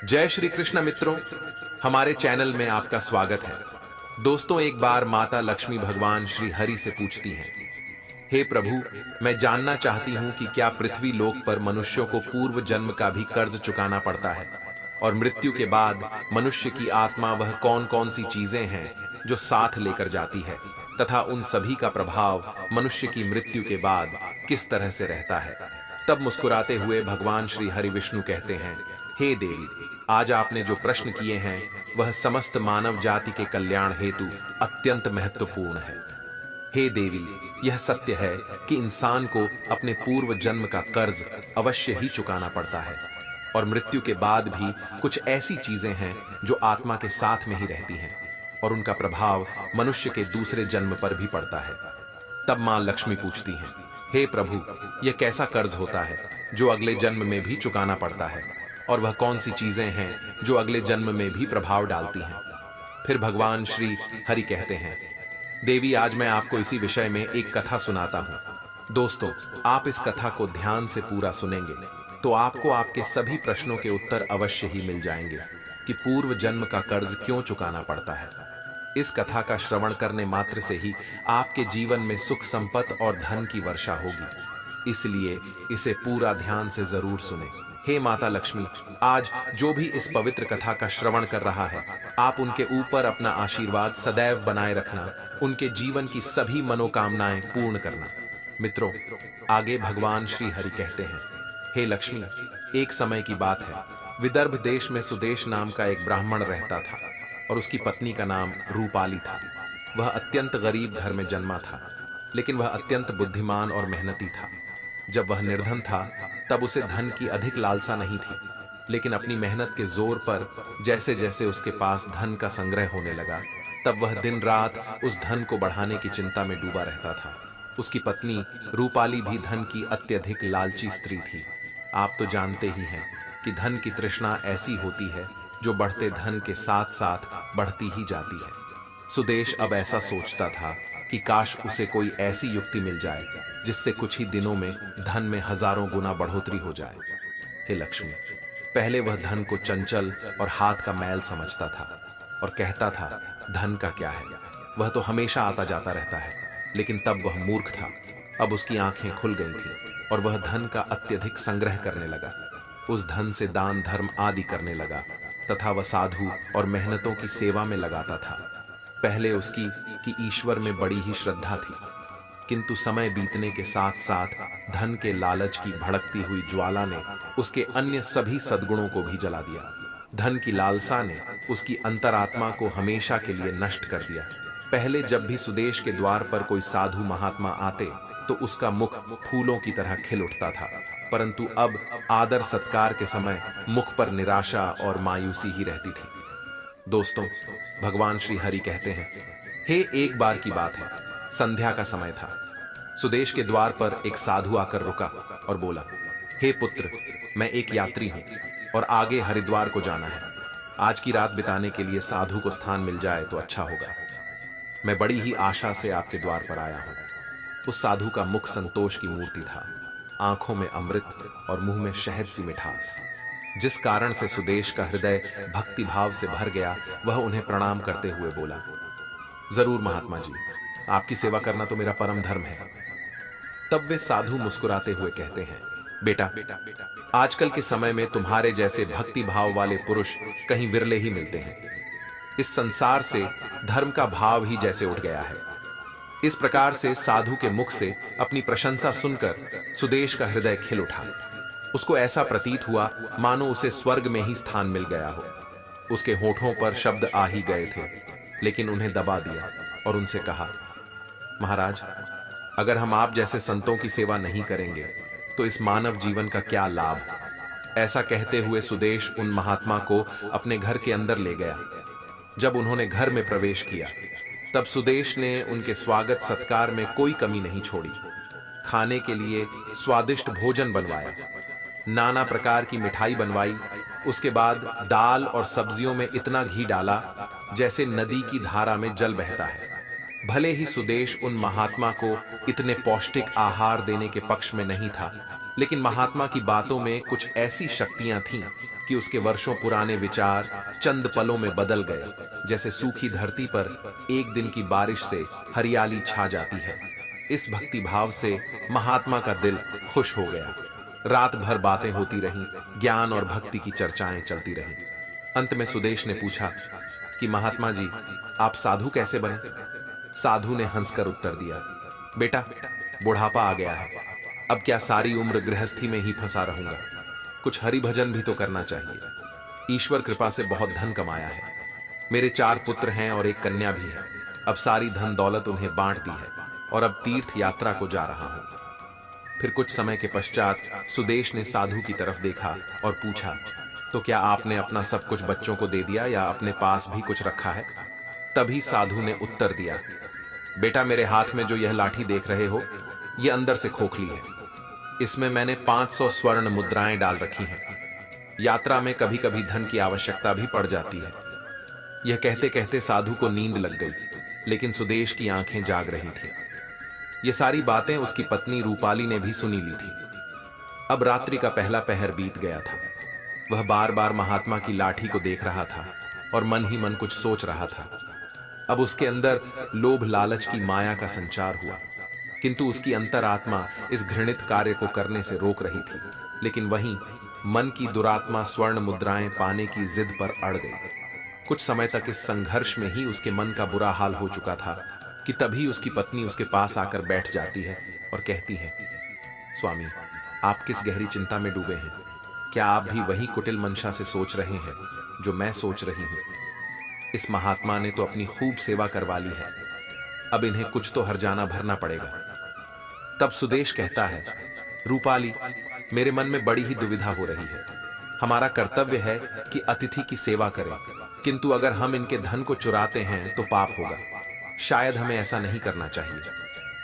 जय श्री कृष्ण मित्रों, हमारे चैनल में आपका स्वागत है। दोस्तों, एक बार माता लक्ष्मी भगवान श्री हरि से पूछती हैं, हे प्रभु, मैं जानना चाहती हूँ कि क्या पृथ्वी लोक पर मनुष्यों को पूर्व जन्म का भी कर्ज चुकाना पड़ता है, और मृत्यु के बाद मनुष्य की आत्मा वह कौन कौन सी चीजें हैं जो साथ लेकर जाती है, तथा उन सभी का प्रभाव मनुष्य की मृत्यु के बाद किस तरह से रहता है। तब मुस्कुराते हुए भगवान श्री हरि विष्णु कहते हैं, हे देवी, आज आपने जो प्रश्न किए हैं वह समस्त मानव जाति के कल्याण हेतु अत्यंत महत्वपूर्ण है। हे देवी, यह सत्य है कि इंसान को अपने पूर्व जन्म का कर्ज अवश्य ही चुकाना पड़ता है, और मृत्यु के बाद भी कुछ ऐसी चीजें हैं जो आत्मा के साथ में ही रहती हैं, और उनका प्रभाव मनुष्य के दूसरे जन्म पर भी पड़ता है। तब मां लक्ष्मी पूछती हैं, हे प्रभु, यह कैसा कर्ज होता है जो अगले जन्म में भी चुकाना पड़ता है, और वह कौन सी चीजें हैं जो अगले जन्म में भी प्रभाव डालती हैं। फिर भगवान श्री हरि कहते हैं, देवी, आज मैं आपको इसी विषय में एक कथा सुनाता हूं। दोस्तों, आप इस कथा को ध्यान से पूरा सुनेंगे तो आपको आपके सभी प्रश्नों के उत्तर अवश्य ही मिल जाएंगे कि पूर्व जन्म का कर्ज क्यों चुकाना पड़ता है। इस कथा का श्रवण करने मात्र से ही आपके जीवन में सुख संपत्ति और धन की वर्षा होगी, इसलिए इसे पूरा ध्यान से जरूर सुने। हे माता लक्ष्मी, आज जो भी इस पवित्र कथा का श्रवण कर रहा है, आप उनके ऊपर अपना आशीर्वाद सदैव बनाए रखना, उनके जीवन की सभी मनोकामनाएं पूर्ण करना। मित्रों, आगे भगवान श्री हरि कहते हैं, हे लक्ष्मी, एक समय की बात है, विदर्भ देश में सुदेश नाम का एक ब्राह्मण रहता था, और उसकी पत्नी का नाम रूपाली था। वह अत्यंत गरीब घर में जन्मा था, लेकिन वह अत्यंत बुद्धिमान और मेहनती था। जब वह निर्धन था तब उसे धन की अधिक लालसा नहीं थी, लेकिन अपनी मेहनत के जोर पर जैसे जैसे उसके पास धन का संग्रह होने लगा, तब वह दिन रात उस धन को बढ़ाने की चिंता में डूबा रहता था। उसकी पत्नी रूपाली भी धन की अत्यधिक लालची स्त्री थी। आप तो जानते ही हैं कि धन की तृष्णा ऐसी होती है जो बढ़ते धन के साथ साथ बढ़ती ही जाती है। सुदेश अब ऐसा सोचता था कि काश उसे कोई ऐसी युक्ति मिल जाए जिससे कुछ ही दिनों में धन में हजारों गुना बढ़ोतरी हो जाए। हे लक्ष्मी, पहले वह धन को चंचल और हाथ का मैल समझता था और कहता था, धन का क्या है, वह तो हमेशा आता जाता रहता है। लेकिन तब वह मूर्ख था। अब उसकी आंखें खुल गई थीं और वह धन का अत्यधिक संग्रह करने लगा। उस धन से दान धर्म आदि करने लगा तथा वह साधु और मेहनतों की सेवा में लगाता था। पहले उसकी कि ईश्वर में बड़ी ही श्रद्धा थी, किंतु समय बीतने के साथ साथ धन के लालच की भड़कती हुई ज्वाला ने उसके अन्य सभी सद्गुणों को भी जला दिया। धन की लालसा ने उसकी अंतरात्मा को हमेशा के लिए नष्ट कर दिया। पहले जब भी सुदेश के द्वार पर कोई साधु महात्मा आते तो उसका मुख फूलों की तरह खिल उठता था, परंतु अब आदर सत्कार के समय मुख पर निराशा और मायूसी ही रहती थी। दोस्तों, भगवान श्री हरि कहते हैं, हे, एक बार की बात है, संध्या का समय था। सुदेश के द्वार पर एक साधु आकर रुका और बोला, हे पुत्र, मैं एक यात्री हूं और आगे हरिद्वार को जाना है। आज की रात बिताने के लिए साधु को स्थान मिल जाए तो अच्छा होगा। मैं बड़ी ही आशा से आपके द्वार पर आया हूं। उस साधु का मुख संतोष की मूर्ति था, आंखों में अमृत और मुंह में शहद सी मिठास, जिस कारण से सुदेश का हृदय भक्ति भाव से भर गया। वह उन्हें प्रणाम करते हुए बोला, जरूर महात्मा जी, आपकी सेवा करना तो मेरा परम धर्म है। तब वे साधु मुस्कुराते हुए कहते हैं, बेटा, आजकल के समय में तुम्हारे जैसे भक्ति भाव वाले पुरुष कहीं विरले ही मिलते हैं। इस संसार से धर्म का भाव ही जैसे उठ गया है। इस प्रकार से साधु के मुख से अपनी प्रशंसा सुनकर सुदेश का हृदय खिल उठा। उसको ऐसा प्रतीत हुआ मानो उसे स्वर्ग में ही स्थान मिल गया हो। उसके होठों पर शब्द आ ही गए थे, लेकिन उन्हें दबा दिया और उनसे कहा, महाराज, अगर हम आप जैसे संतों की सेवा नहीं करेंगे तो इस मानव जीवन का क्या लाभ। ऐसा कहते हुए सुदेश उन महात्मा को अपने घर के अंदर ले गया। जब उन्होंने घर में प्रवेश किया तब सुदेश ने उनके स्वागत सत्कार में कोई कमी नहीं छोड़ी। खाने के लिए स्वादिष्ट भोजन बनवाया, नाना प्रकार की मिठाई बनवाई। उसके बाद दाल और सब्जियों में इतना घी डाला जैसे नदी की धारा में जल बहता है। भले ही सुदेश उन महात्मा को इतने पौष्टिक आहार देने के पक्ष में नहीं था, लेकिन महात्मा की बातों में कुछ ऐसी शक्तियां थीं कि उसके वर्षों पुराने विचार चंद पलों में बदल गए, जैसे सूखी धरती पर एक दिन की बारिश से हरियाली छा जाती है। इस भक्ति भाव से महात्मा का दिल खुश हो गया। रात भर बातें होती रहीं, ज्ञान और भक्ति की चर्चाएं चलती रहीं। अंत में सुदेश ने पूछा कि महात्मा जी, आप साधु कैसे बने? साधु ने हंसकर उत्तर दिया, बेटा, बुढ़ापा आ गया है, अब क्या सारी उम्र गृहस्थी में ही फंसा रहूंगा? कुछ हरि भजन भी तो करना चाहिए। ईश्वर कृपा से बहुत धन कमाया है, मेरे 4 पुत्र हैं और एक कन्या भी है। अब सारी धन दौलत उन्हें बांट दी है और अब तीर्थ यात्रा को जा रहा हूं। फिर कुछ समय के पश्चात सुदेश ने साधु की तरफ देखा और पूछा, तो क्या आपने अपना सब कुछ बच्चों को दे दिया या अपने पास भी कुछ रखा है? तभी साधु ने उत्तर दिया, बेटा, मेरे हाथ में जो यह लाठी देख रहे हो, यह अंदर से खोखली है। इसमें मैंने 500 स्वर्ण मुद्राएं डाल रखी हैं। यात्रा में कभी कभी धन की आवश्यकता भी पड़ जाती है। यह कहते कहते साधु को नींद लग गई, लेकिन सुदेश की आंखें जाग रही थी। ये सारी बातें उसकी पत्नी रूपाली ने भी सुनी ली थी। अब रात्रि का पहला पहर बीत गया था। वह बार बार महात्मा की लाठी को देख रहा था और मन ही मन कुछ सोच रहा था। अब उसके अंदर लोभ लालच की माया का संचार हुआ, किंतु उसकी अंतरात्मा इस घृणित कार्य को करने से रोक रही थी। लेकिन वहीं मन की दुरात्मा स्वर्ण मुद्राएं पाने की जिद पर अड़ गई। कुछ समय तक इस संघर्ष में ही उसके मन का बुरा हाल हो चुका था कि तभी उसकी पत्नी उसके पास आकर बैठ जाती है और कहती है, स्वामी, आप किस गहरी चिंता में डूबे हैं? क्या आप भी वही कुटिल मंशा से सोच रहे हैं जो मैं सोच रही हूं? इस महात्मा ने तो अपनी खूब सेवा करवा ली है, अब इन्हें कुछ तो हर्जाना भरना पड़ेगा। तब सुदेश कहता है, रूपाली, मेरे मन में बड़ी ही दुविधा हो रही है। हमारा कर्तव्य है कि अतिथि की सेवा करें, किंतु अगर हम इनके धन को चुराते हैं तो पाप होगा। शायद हमें ऐसा नहीं करना चाहिए।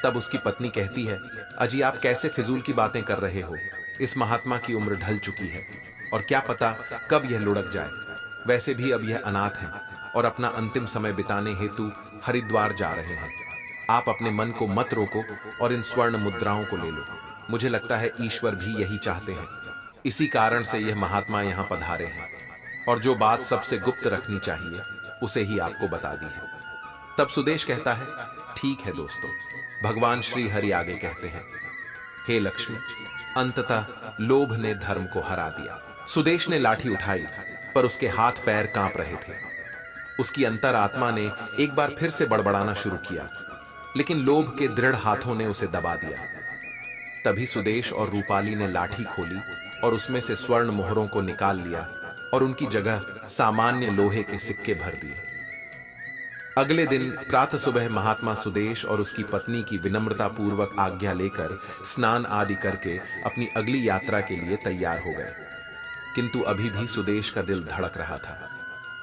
तब उसकी पत्नी कहती है, अजी, आप कैसे फिजूल की बातें कर रहे हो? इस महात्मा की उम्र ढल चुकी है और क्या पता कब यह लुढ़क जाए। वैसे भी अब यह अनाथ हैं और अपना अंतिम समय बिताने हेतु हरिद्वार जा रहे हैं। आप अपने मन को मत रोको और इन स्वर्ण मुद्राओं को ले लो। मुझे लगता है ईश्वर भी यही चाहते हैं। इसी कारण से यह महात्मा यहाँ पधारे हैं और जो बात सबसे गुप्त रखनी चाहिए उसे ही आपको बता दी है। तब सुदेश कहता है, ठीक है दोस्तों। भगवान श्री हरि आगे कहते हैं, हे लक्ष्मी, अंततः लोभ ने धर्म को हरा दिया। सुदेश ने लाठी उठाई, पर उसके हाथ पैर कांप रहे थे। उसकी अंतरात्मा ने एक बार फिर से बड़बड़ाना शुरू किया, लेकिन लोभ के दृढ़ हाथों ने उसे दबा दिया। तभी सुदेश और रूपाली ने लाठी खोली और उसमें से स्वर्ण मोहरों को निकाल लिया और उनकी जगह सामान्य लोहे के सिक्के भर दिए। अगले दिन प्रातः सुबह महात्मा सुदेश और उसकी पत्नी की विनम्रता पूर्वक आज्ञा लेकर स्नान आदि करके अपनी अगली यात्रा के लिए तैयार हो गए। किंतु अभी भी सुदेश का दिल धड़क रहा था।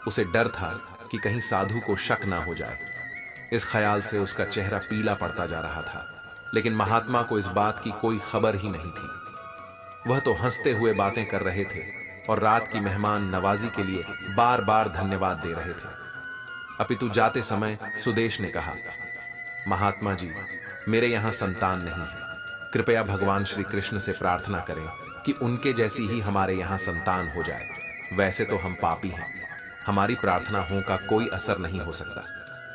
उसे डर था कि कहीं साधु को शक ना हो जाए। इस ख्याल से उसका चेहरा पीला पड़ता जा रहा था, लेकिन महात्मा को इस बात की कोई खबर ही नहीं थी। वह तो हंसते हुए बातें कर रहे थे और रात की मेहमान नवाजी के लिए बार बार धन्यवाद दे रहे थे। अपितु जाते समय सुदेश ने कहा, महात्मा जी, मेरे यहां संतान नहीं है। कृपया भगवान श्री कृष्ण से प्रार्थना करें कि उनके जैसी ही हमारे यहां संतान हो जाए। वैसे तो हम पापी हैं, हमारी प्रार्थना हो का कोई असर नहीं हो सकता,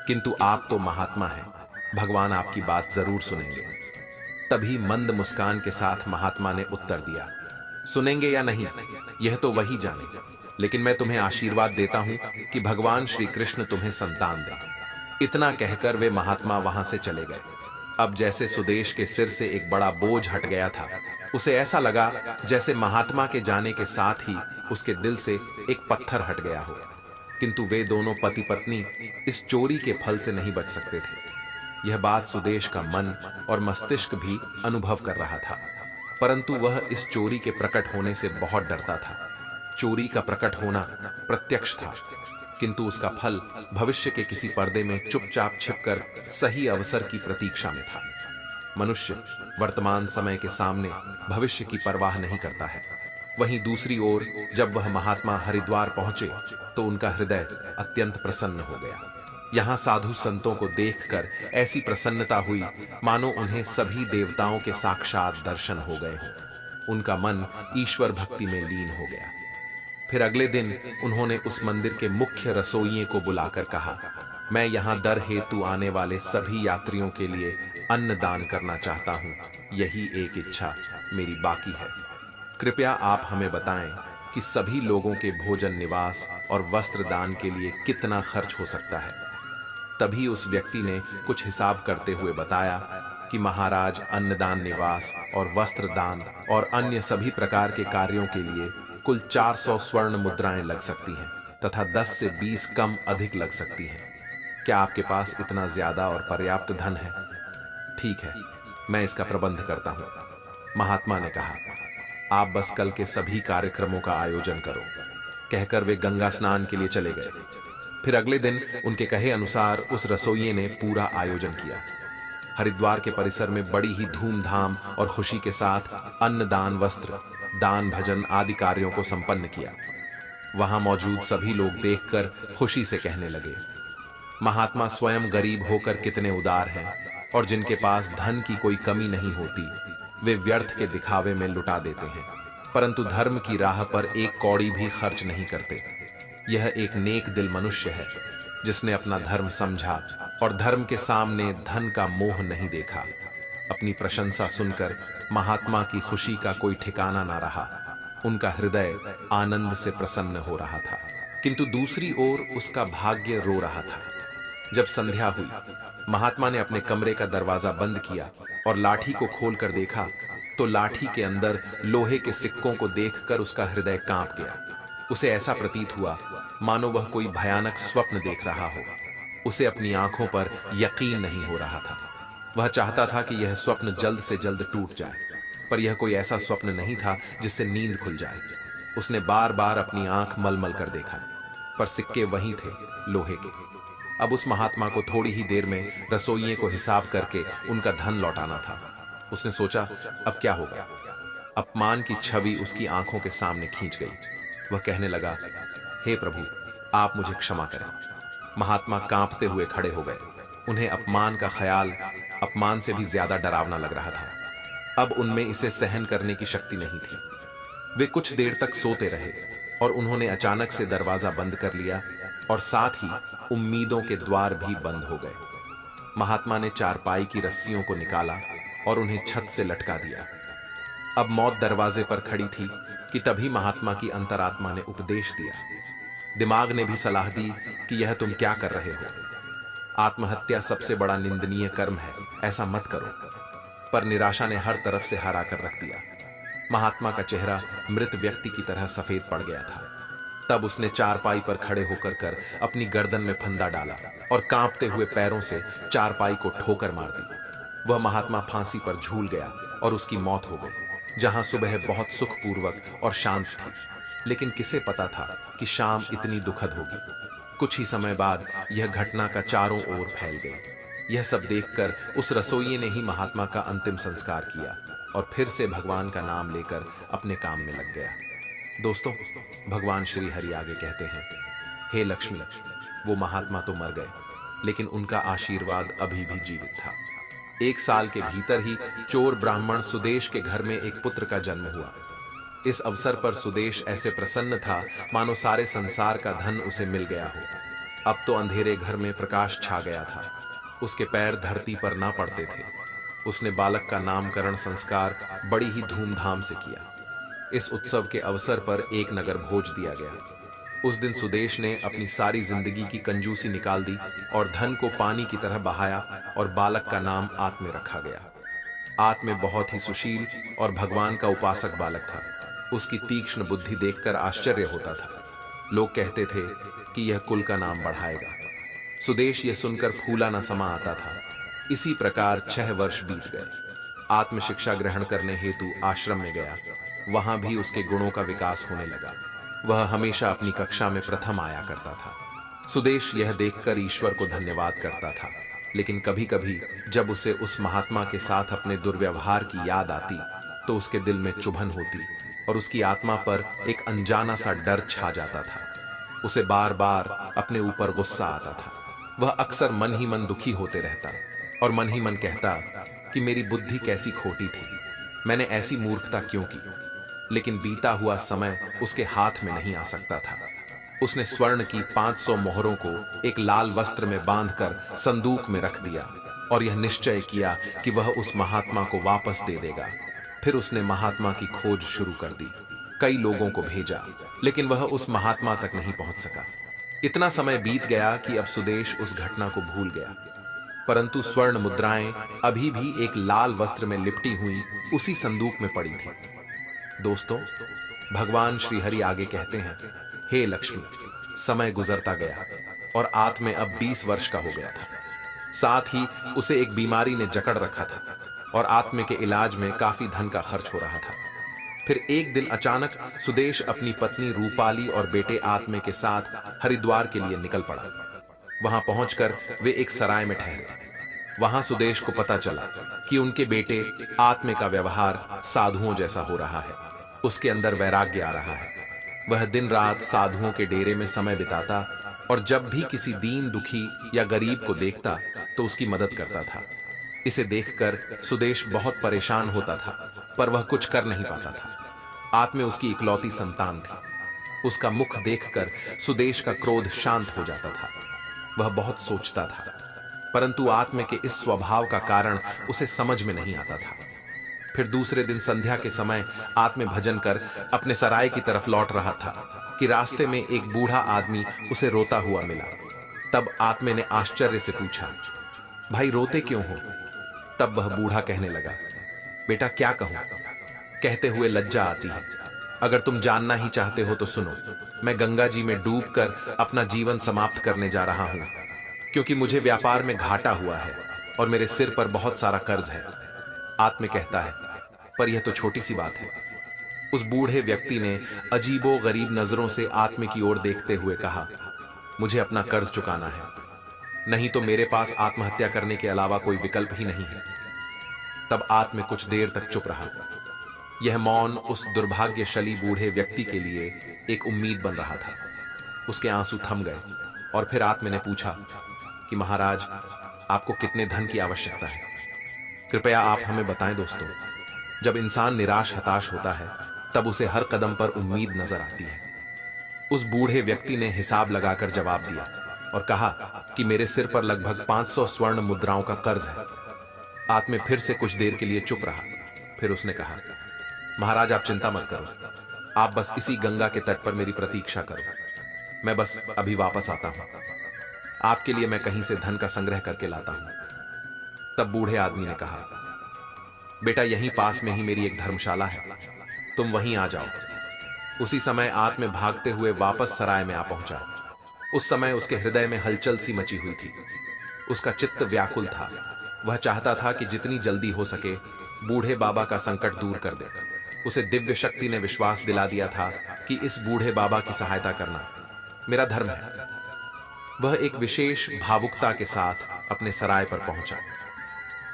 किंतु आप तो महात्मा हैं, भगवान आपकी बात जरूर सुनेंगे। तभी मंद मुस्कान के साथ महात्मा ने उत्तर दिया, सुनेंगे या नहीं यह तो वही जाने, लेकिन मैं तुम्हें आशीर्वाद देता हूं कि भगवान श्री कृष्ण तुम्हें संतान दें। इतना कहकर वे महात्मा वहां से चले गए। अब जैसे सुदेश के सिर से एक बड़ा बोझ हट गया था। उसे ऐसा लगा जैसे महात्मा के जाने के साथ ही उसके दिल से एक पत्थर हट गया हो। किंतु वे दोनों पति पत्नी इस चोरी के फल से नहीं बच सकते थे। यह बात सुदेश का मन और मस्तिष्क भी अनुभव कर रहा था, परंतु वह इस चोरी के प्रकट होने से बहुत डरता था। चोरी का प्रकट होना प्रत्यक्ष था, किंतु उसका फल भविष्य के किसी पर्दे में चुपचाप छिपकर सही अवसर की प्रतीक्षा में था। मनुष्य वर्तमान समय के सामने भविष्य की परवाह नहीं करता है। वहीं दूसरी ओर जब वह महात्मा हरिद्वार पहुंचे तो उनका हृदय अत्यंत प्रसन्न हो गया। यहाँ साधु संतों को देखकर ऐसी प्रसन्नता हुई मानो उन्हें सभी देवताओं के साक्षात दर्शन हो गए हों। उनका मन ईश्वर भक्ति में लीन हो गया। फिर अगले दिन उन्होंने उस मंदिर के मुख्य रसोइये को बुलाकर कहा, मैं यहाँ दर हेतु आने वाले सभी यात्रियों के लिए अन्न दान करना चाहता हूँ। यही एक इच्छा मेरी बाकी है। कृपया आप हमें बताएं कि सभी लोगों के भोजन, निवास और वस्त्र दान के लिए कितना खर्च हो सकता है। तभी उस व्यक्ति ने कुछ हिसाब करते हुए बताया कि महाराज, अन्नदान, निवास और वस्त्र दान और अन्य सभी प्रकार के कार्यों के लिए कुल 400 स्वर्ण मुद्राएं लग सकती हैं तथा 10 से 20 कम अधिक लग सकती हैं। क्या आपके पास इतना ज्यादा और पर्याप्त धन है? ठीक है, मैं इसका प्रबंध करता हूं। महात्मा ने कहा, आप बस कल के सभी कार्यक्रमों का आयोजन करो। कहकर वे गंगा स्नान के लिए चले गए। फिर अगले दिन उनके कहे अनुसार उस रसोइये ने पूरा आयोजन किया। हरिद्वार के परिसर में बड़ी ही धूमधाम और खुशी के साथ अन्नदान, वस्त्र दान, भजन आदि कार्यों को संपन्न किया। वहां मौजूद सभी लोग देखकर खुशी से कहने लगे, महात्मा स्वयं गरीब होकर कितने उदार हैं और जिनके पास धन की कोई कमी नहीं होती, वे व्यर्थ के दिखावे में लुटा देते हैं, परंतु धर्म की राह पर एक कौड़ी भी खर्च नहीं करते। यह एक नेक दिल मनुष्य है जिसने अपना धर्म समझा और धर्म के सामने धन का मोह नहीं देखा। अपनी प्रशंसा सुनकर महात्मा की खुशी का कोई ठिकाना ना रहा। उनका हृदय आनंद से प्रसन्न हो रहा था, किंतु दूसरी ओर उसका भाग्य रो रहा था। जब संध्या हुई, महात्मा ने अपने कमरे का दरवाजा बंद किया और लाठी को खोलकर देखा तो लाठी के अंदर लोहे के सिक्कों को देखकर उसका हृदय कांप गया। उसे ऐसा प्रतीत हुआ मानो वह कोई भयानक स्वप्न देख रहा हो। उसे अपनी आंखों पर यकीन नहीं हो रहा था। वह चाहता था कि यह स्वप्न जल्द से जल्द टूट जाए, पर यह कोई ऐसा स्वप्न नहीं था जिससे नींद खुल जाए। उसने बार बार अपनी आंख मलमल कर देखा, पर सिक्के वहीं थे, लोहे के। अब उस महात्मा को थोड़ी ही देर में रसोइये को हिसाब करके उनका धन लौटाना था। उसने सोचा, अब क्या होगा। अपमान की छवि उसकी आंखों के सामने खींच गई। वह कहने लगा, हे प्रभु, आप मुझे क्षमा करें। महात्मा कांपते हुए खड़े हो गए। उन्हें अपमान का ख्याल अपमान से भी ज्यादा डरावना लग रहा था। अब उनमें इसे सहन करने की शक्ति नहीं थी। वे कुछ देर तक सोते रहे और उन्होंने अचानक से दरवाजा बंद कर लिया और साथ ही उम्मीदों के द्वार भी बंद हो गए। महात्मा ने चारपाई की रस्सियों को निकाला और उन्हें छत से लटका दिया। अब मौत दरवाजे पर खड़ी थी कि तभी महात्मा की अंतरात्मा ने उपदेश दिया। दिमाग ने भी सलाह दी कि यह तुम क्या कर रहे हो। आत्महत्या सबसे बड़ा निंदनीय कर्म है, ऐसा मत करो। पर निराशा ने हर तरफ से हरा कर रख दिया। महात्मा का चेहरा मृत व्यक्ति की तरह सफेद पड़ गया था। तब उसने चारपाई पर खड़े होकर अपनी गर्दन में फंदा डाला और कांपते हुए पैरों से चारपाई को ठोकर मार दी। वह महात्मा फांसी पर झूल गया और उसकी मौत हो गई। जहां सुबह बहुत सुखपूर्वक और शांत थी, लेकिन किसे पता था कि शाम इतनी दुखद होगी। कुछ ही समय बाद यह घटना का चारों ओर फैल गई। यह सब देखकर उस रसोइये ने ही महात्मा का अंतिम संस्कार किया और फिर से भगवान का नाम लेकर अपने काम में लग गया। दोस्तों, भगवान श्री हरि आगे कहते हैं, हे लक्ष्मी, वो महात्मा तो मर गए, लेकिन उनका आशीर्वाद अभी भी जीवित था। 1 साल के भीतर ही चोर ब्राह्मण सुदेश के घर में एक पुत्र का जन्म हुआ। इस अवसर पर सुदेश ऐसे प्रसन्न था मानो सारे संसार का धन उसे मिल गया हो। अब तो अंधेरे घर में प्रकाश छा गया था। उसके पैर धरती पर ना पड़ते थे। उसने बालक का नामकरण संस्कार बड़ी ही धूमधाम से किया। इस उत्सव के अवसर पर एक नगर भोज दिया गया। उस दिन सुदेश ने अपनी सारी जिंदगी की कंजूसी निकाल दी और धन को पानी की तरह बहाया और बालक का नाम आत्मे रखा गया। आत्मे बहुत ही सुशील और भगवान का उपासक बालक था। उसकी तीक्ष्ण बुद्धि देखकर आश्चर्य होता था। लोग कहते थे कि यह कुल का नाम बढ़ाएगा। सुदेश यह सुनकर फूला न समा आता था। इसी प्रकार 6 वर्ष बीत गए। आत्म शिक्षा ग्रहण करने हेतु आश्रम में गया। वहां भी उसके गुणों का विकास होने लगा। वह हमेशा अपनी कक्षा में प्रथम आया करता था। सुदेश यह देखकर ईश्वर को धन्यवाद करता था, लेकिन कभी कभी जब उसे उस महात्मा के साथ अपने दुर्व्यवहार की याद आती तो उसके दिल में चुभन होती और उसकी आत्मा पर एक अनजाना सा डर छा जाता था। उसे बार बार अपने ऊपर गुस्सा आता था। वह अक्सर मन ही मन दुखी होते रहता और मन ही मन कहता कि मेरी बुद्धि कैसी खोटी थी, मैंने ऐसी मूर्खता क्यों की। वह अपने आप से ही लेकिन बीता हुआ समय उसके हाथ में नहीं आ सकता था। उसने स्वर्ण की 500 मोहरों को एक लाल वस्त्र में बांधकर संदूक में रख दिया और यह निश्चय किया कि वह उस महात्मा को वापस दे देगा। फिर उसने महात्मा की खोज शुरू कर दी। कई लोगों को भेजा, लेकिन वह उस महात्मा तक नहीं पहुंच सका। इतना समय बीत गया कि अब सुदेश उस घटना को भूल गया, परंतु स्वर्ण मुद्राएं अभी भी एक लाल वस्त्र में लिपटी हुई उसी संदूक में पड़ी थी। दोस्तों, भगवान श्री हरि आगे कहते हैं, हे लक्ष्मी, समय गुजरता गया और आत्मे अब 20 वर्ष का हो गया था। साथ ही उसे एक बीमारी ने जकड़ रखा था और आत्मे के इलाज में काफी धन का खर्च हो रहा था। फिर एक दिन अचानक सुदेश अपनी पत्नी रूपाली और बेटे आत्मे के साथ हरिद्वार के लिए निकल पड़ा। वहां पहुंचकर वे एक सराय में ठहरे। वहां सुदेश को पता चला कि उनके बेटे आत्मे का व्यवहार साधुओं जैसा हो रहा है। उसके अंदर वैराग्य आ रहा है। वह दिन रात साधुओं के डेरे में समय बिताता और जब भी किसी दीन दुखी या गरीब को देखता तो उसकी मदद करता था। इसे देखकर सुदेश बहुत परेशान होता था, पर वह कुछ कर नहीं पाता था। आत्मे उसकी इकलौती संतान थी। उसका मुख देखकर सुदेश का क्रोध शांत हो जाता था। वह बहुत सोचता था, परंतु आत्मे के इस स्वभाव का कारण उसे समझ में नहीं आता था। फिर दूसरे दिन संध्या के समय आत्मे भजन कर अपने सराय की तरफ लौट रहा था कि रास्ते में एक बूढ़ा आदमी उसे रोता हुआ मिला। तब आत्मे ने आश्चर्य से पूछा, भाई रोते क्यों हो? तब वह बूढ़ा कहने लगा, बेटा क्या कहूं, कहते हुए लज्जा आती है। अगर तुम जानना ही चाहते हो तो सुनो, मैं गंगा जी में डूबकर अपना जीवन समाप्त करने जा रहा हूं, क्योंकि मुझे व्यापार में घाटा हुआ है और मेरे सिर पर बहुत सारा कर्ज है। आत्मे कहता है, पर यह तो छोटी सी बात है। उस बूढ़े व्यक्ति ने अजीबो गरीब नजरों से आत्मे की ओर देखते हुए कहा, मुझे अपना कर्ज चुकाना है, नहीं तो मेरे पास आत्महत्या करने के अलावा कोई विकल्प ही नहीं है। तब आत्मे कुछ देर तक चुप रहा। यह मौन उस दुर्भाग्यशाली बूढ़े व्यक्ति के लिए एक उम्मीद बन रहा था। उसके आंसू थम गए और फिर आत्मे ने पूछा कि महाराज, आपको कितने धन की आवश्यकता है? कृपया आप हमें बताएं। दोस्तों, जब इंसान निराश हताश होता है तब उसे हर कदम पर उम्मीद नजर आती है। उस बूढ़े व्यक्ति ने हिसाब लगाकर जवाब दिया और कहा कि मेरे सिर पर लगभग 500 स्वर्ण मुद्राओं का कर्ज है। आत्मे फिर से कुछ देर के लिए चुप रहा। फिर उसने कहा, महाराज आप चिंता मत करो, आप बस इसी गंगा के तट पर मेरी प्रतीक्षा करो, मैं बस अभी वापस आता हूं। आपके लिए मैं कहीं से धन का संग्रह करके लाता हूं। तब बूढ़े आदमी ने कहा, बेटा यहीं पास में ही मेरी एक धर्मशाला है, तुम वहीं आ जाओ। उसी समय आत्मे भागते हुए वापस सराय में आ पहुंचा। उस समय उसके हृदय में हलचल सी मची हुई थी। उसका चित्त व्याकुल था। वह चाहता था कि जितनी जल्दी हो सके बूढ़े बाबा का संकट दूर कर दे। उसे दिव्य शक्ति ने विश्वास दिला दिया था कि इस बूढ़े बाबा की सहायता करना मेरा धर्म है। वह एक विशेष भावुकता के साथ अपने सराय पर पहुंचा।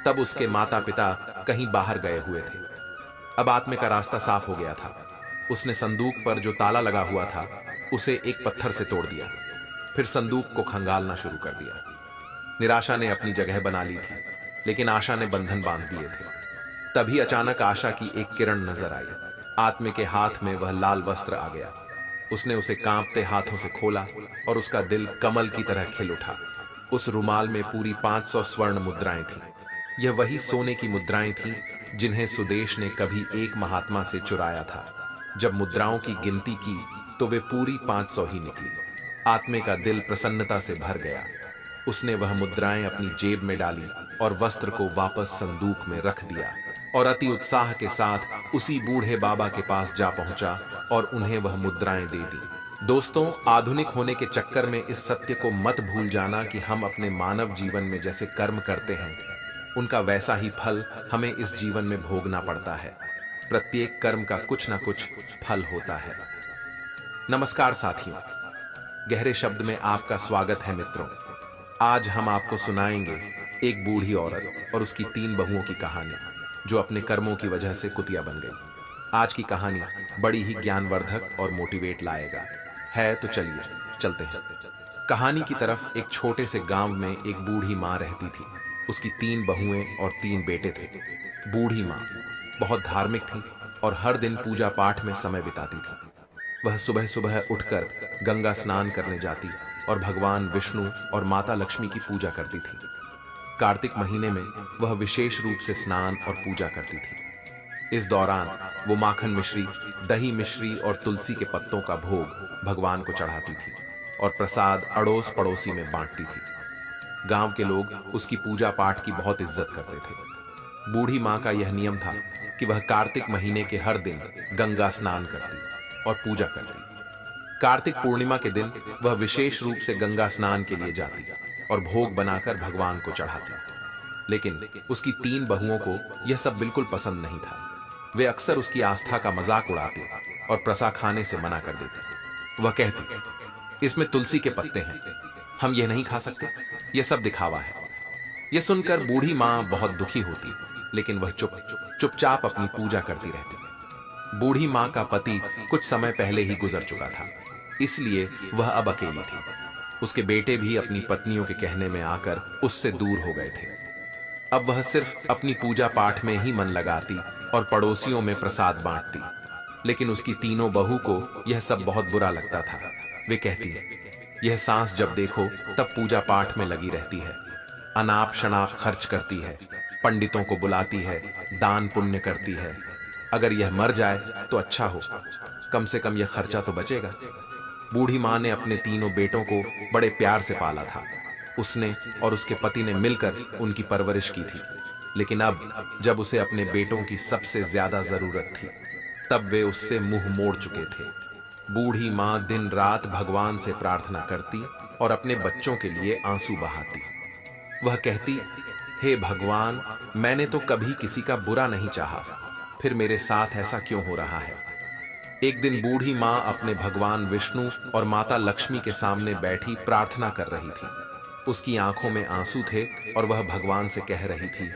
तब उसके माता पिता कहीं बाहर गए हुए थे। अब आत्मे का रास्ता साफ हो गया था। उसने संदूक पर जो ताला लगा हुआ था उसे एक पत्थर से तोड़ दिया, फिर संदूक को खंगालना शुरू कर दिया। निराशा ने अपनी जगह बना ली थी, लेकिन आशा ने बंधन बांध दिए थे। तभी अचानक आशा की एक किरण नजर आई। आत्मे के हाथ में वह लाल वस्त्र आ गया। उसने उसे कांपते हाथों से खोला और उसका दिल कमल की तरह खिल उठा। उस रुमाल में पूरी 500 स्वर्ण मुद्राएं थीं। यह वही सोने की मुद्राएं थीं जिन्हें सुदेश ने कभी एक महात्मा से चुराया था। जब मुद्राओं की गिनती की तो वे पूरी 500 ही निकली। आत्मे का दिल प्रसन्नता से भर गया। उसने वह मुद्राएं अपनी जेब में डाली और वस्त्र को वापस संदूक में रख दिया और अति उत्साह के साथ उसी बूढ़े बाबा के पास जा पहुंचा और उन्हें वह मुद्राएं दे दी। दोस्तों, आधुनिक होने के चक्कर में इस सत्य को मत भूल जाना कि हम अपने मानव जीवन में जैसे कर्म करते हैं उनका वैसा ही फल हमें इस जीवन में भोगना पड़ता है। प्रत्येक कर्म का कुछ ना कुछ फल होता है। नमस्कार साथियों, गहरे शब्द में आपका स्वागत है मित्रों। आज हम आपको सुनाएंगे एक बूढ़ी औरत और उसकी 3 बहुओं की कहानी जो अपने कर्मों की वजह से कुतिया बन गई। आज की कहानी बड़ी ही ज्ञानवर्धक और मोटिवेट लाएगा है, तो चलिए चलते हैं कहानी की तरफ। एक छोटे से गांव में एक बूढ़ी माँ रहती थी। उसकी 3 बहुएं और 3 बेटे थे। बूढ़ी माँ बहुत धार्मिक थी और हर दिन पूजा पाठ में समय बिताती थी। वह सुबह सुबह उठकर गंगा स्नान करने जाती और भगवान विष्णु और माता लक्ष्मी की पूजा करती थी। कार्तिक महीने में वह विशेष रूप से स्नान और पूजा करती थी। इस दौरान वो माखन मिश्री, दही मिश्री और तुलसी के पत्तों का भोग भगवान को चढ़ाती थी और प्रसाद अड़ोस पड़ोसी में बांटती थी। गांव के लोग उसकी पूजा पाठ की बहुत इज्जत करते थे। बूढ़ी मां का यह नियम था कि वह कार्तिक महीने के हर दिन गंगा स्नान करती और पूजा करती। कार्तिक पूर्णिमा के दिन वह विशेष रूप से गंगा स्नान के लिए जाती और भोग बनाकर भगवान को चढ़ाती। लेकिन उसकी 3 बहुओं को यह सब बिल्कुल पसंद नहीं था। वे अक्सर उसकी आस्था का मजाक उड़ाती और प्रसाद खाने से मना कर देती। वह कहती, इसमें तुलसी के पत्ते हैं, हम यह नहीं खा सकते, यह सब दिखावा है। यह सुनकर बूढ़ी मां बहुत दुखी होती, लेकिन वह चुपचाप अपनी पूजा करती रहती। बूढ़ी मां का पति कुछ समय पहले ही गुजर चुका था, इसलिए वह अब अकेली थी। उसके बेटे भी अपनी पत्नियों के कहने में आकर उससे दूर हो गए थे। अब वह सिर्फ अपनी पूजा पाठ में ही मन लगाती और पड़ोसियों में प्रसाद बांटती। लेकिन उसकी तीनों बहू को यह सब बहुत बुरा लगता था। वे कहती, यह सांस जब देखो तब पूजा पाठ में लगी रहती है, अनाप शनाप खर्च करती है, पंडितों को बुलाती है, दान पुण्य करती है। अगर यह मर जाए तो अच्छा हो, कम से कम यह खर्चा तो बचेगा। बूढ़ी मां ने अपने तीनों बेटों को बड़े प्यार से पाला था। उसने और उसके पति ने मिलकर उनकी परवरिश की थी। लेकिन अब जब उसे अपने बेटों की सबसे ज्यादा जरूरत थी, तब वे उससे मुंह मोड़ चुके थे। बूढ़ी मां दिन रात भगवान से प्रार्थना करती और अपने बच्चों के लिए आंसू बहाती। वह कहती, हे भगवान, मैंने तो कभी किसी का बुरा नहीं चाहा, फिर मेरे साथ ऐसा क्यों हो रहा है। एक दिन बूढ़ी मां अपने भगवान विष्णु और माता लक्ष्मी के सामने बैठी प्रार्थना कर रही थी। उसकी आंखों में आंसू थे और वह भगवान से कह रही थी,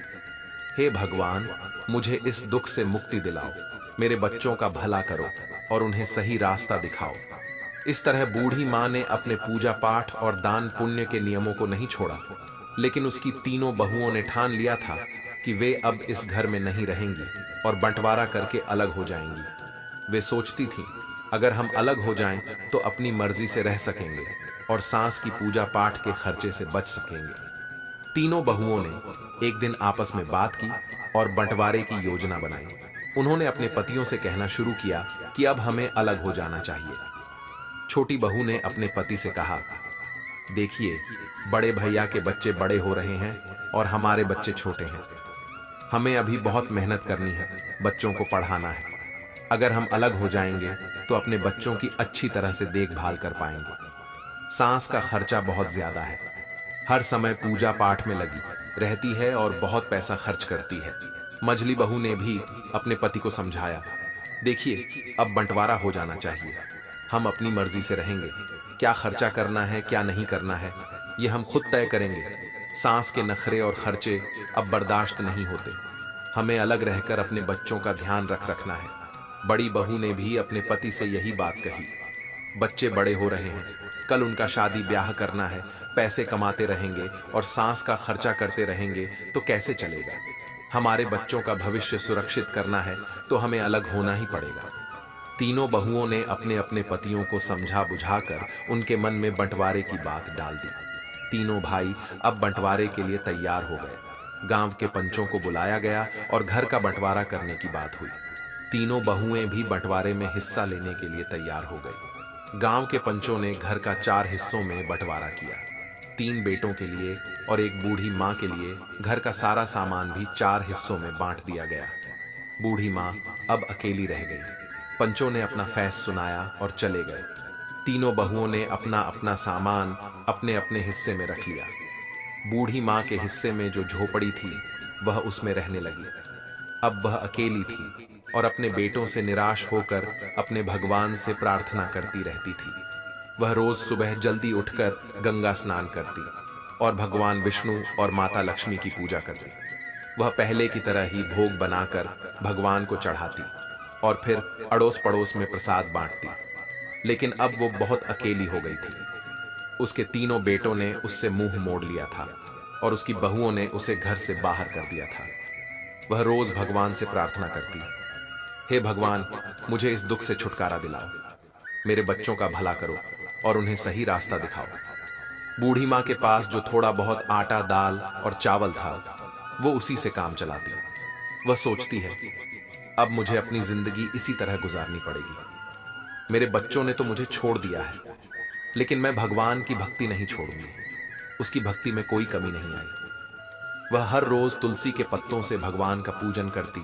हे भगवान, मुझे इस दुख से मुक्ति दिलाओ, मेरे बच्चों का भला करो और उन्हें सही रास्ता दिखाओ। इस तरह बूढ़ी मां ने अपने पूजा पाठ और दान पुण्य के नियमों को नहीं छोड़ा। लेकिन उसकी तीनों बहुओं ने ठान लिया था कि वे अब इस घर में नहीं रहेंगी और बंटवारा करके अलग हो जाएंगी। वे सोचती थीं, अगर हम अलग हो जाएं तो अपनी मर्जी से रह सकेंगे और सांस की पूजा पाठ के खर्चे से बच सकेंगे। तीनों बहुओं ने एक दिन आपस में बात की और बंटवारे की योजना बनाई। उन्होंने अपने पतियों से कहना शुरू किया कि अब हमें अलग हो जाना चाहिए। छोटी बहू ने अपने पति से कहा, देखिए, बड़े भैया के बच्चे बड़े हो रहे हैं और हमारे बच्चे छोटे हैं। हमें अभी बहुत मेहनत करनी है, बच्चों को पढ़ाना है। अगर हम अलग हो जाएंगे तो अपने बच्चों की अच्छी तरह से देखभाल कर पाएंगे। सांस का खर्चा बहुत ज्यादा है, हर समय पूजा पाठ में लगी रहती है और बहुत पैसा खर्च करती है। मझली बहू ने भी अपने पति को समझाया, देखिए, अब बंटवारा हो जाना चाहिए, हम अपनी मर्जी से रहेंगे, क्या खर्चा करना है क्या नहीं करना है ये हम खुद तय करेंगे। सांस के नखरे और खर्चे अब बर्दाश्त नहीं होते, हमें अलग रहकर अपने बच्चों का ध्यान रखना है। बड़ी बहू ने भी अपने पति से यही बात कही, बच्चे बड़े हो रहे हैं, कल उनका शादी ब्याह करना है, पैसे कमाते रहेंगे और सांस का खर्चा करते रहेंगे तो कैसे चलेगा। हमारे बच्चों का भविष्य सुरक्षित करना है तो हमें अलग होना ही पड़ेगा। तीनों बहुओं ने अपने अपने पतियों को समझा बुझाकर उनके मन में बंटवारे की बात डाल दी। तीनों भाई अब बंटवारे के लिए तैयार हो गए। गांव के पंचों को बुलाया गया और घर का बंटवारा करने की बात हुई। तीनों बहुएं भी बंटवारे में हिस्सा लेने के लिए तैयार हो गई। गांव के पंचों ने घर का 4 हिस्सों में बंटवारा किया। 3 बेटों के लिए और एक बूढ़ी मां के लिए घर का सारा सामान भी 4 हिस्सों में बांट दिया गया। बूढ़ी मां अब अकेली रह गई। पंचों ने अपना फैसला सुनाया और चले गए। तीनों बहुओं ने अपना अपना सामान अपने अपने हिस्से में रख लिया। बूढ़ी मां के हिस्से में जो झोपड़ी थी वह उसमें रहने लगी। अब वह अकेली थी और अपने बेटों से निराश होकर अपने भगवान से प्रार्थना करती रहती थी। वह रोज सुबह जल्दी उठकर गंगा स्नान करती और भगवान विष्णु और माता लक्ष्मी की पूजा करती। वह पहले की तरह ही भोग बनाकर भगवान को चढ़ाती और फिर अड़ोस पड़ोस में प्रसाद बांटती। लेकिन अब वो बहुत अकेली हो गई थी। उसके तीनों बेटों ने उससे मुंह मोड़ लिया था और उसकी बहुओं ने उसे घर से बाहर कर दिया था। वह रोज भगवान से प्रार्थना करती, हे भगवान, मुझे इस दुख से छुटकारा दिलाओ, मेरे बच्चों का भला करो और उन्हें सही रास्ता दिखाओ। बूढ़ी माँ के पास जो थोड़ा बहुत आटा, दाल और चावल था, वो उसी से काम चलाती। वह सोचती है, अब मुझे अपनी जिंदगी इसी तरह गुजारनी पड़ेगी। मेरे बच्चों ने तो मुझे छोड़ दिया है, लेकिन मैं भगवान की भक्ति नहीं छोड़ूंगी। उसकी भक्ति में कोई कमी नहीं आई। वह हर रोज तुलसी के पत्तों से भगवान का पूजन करती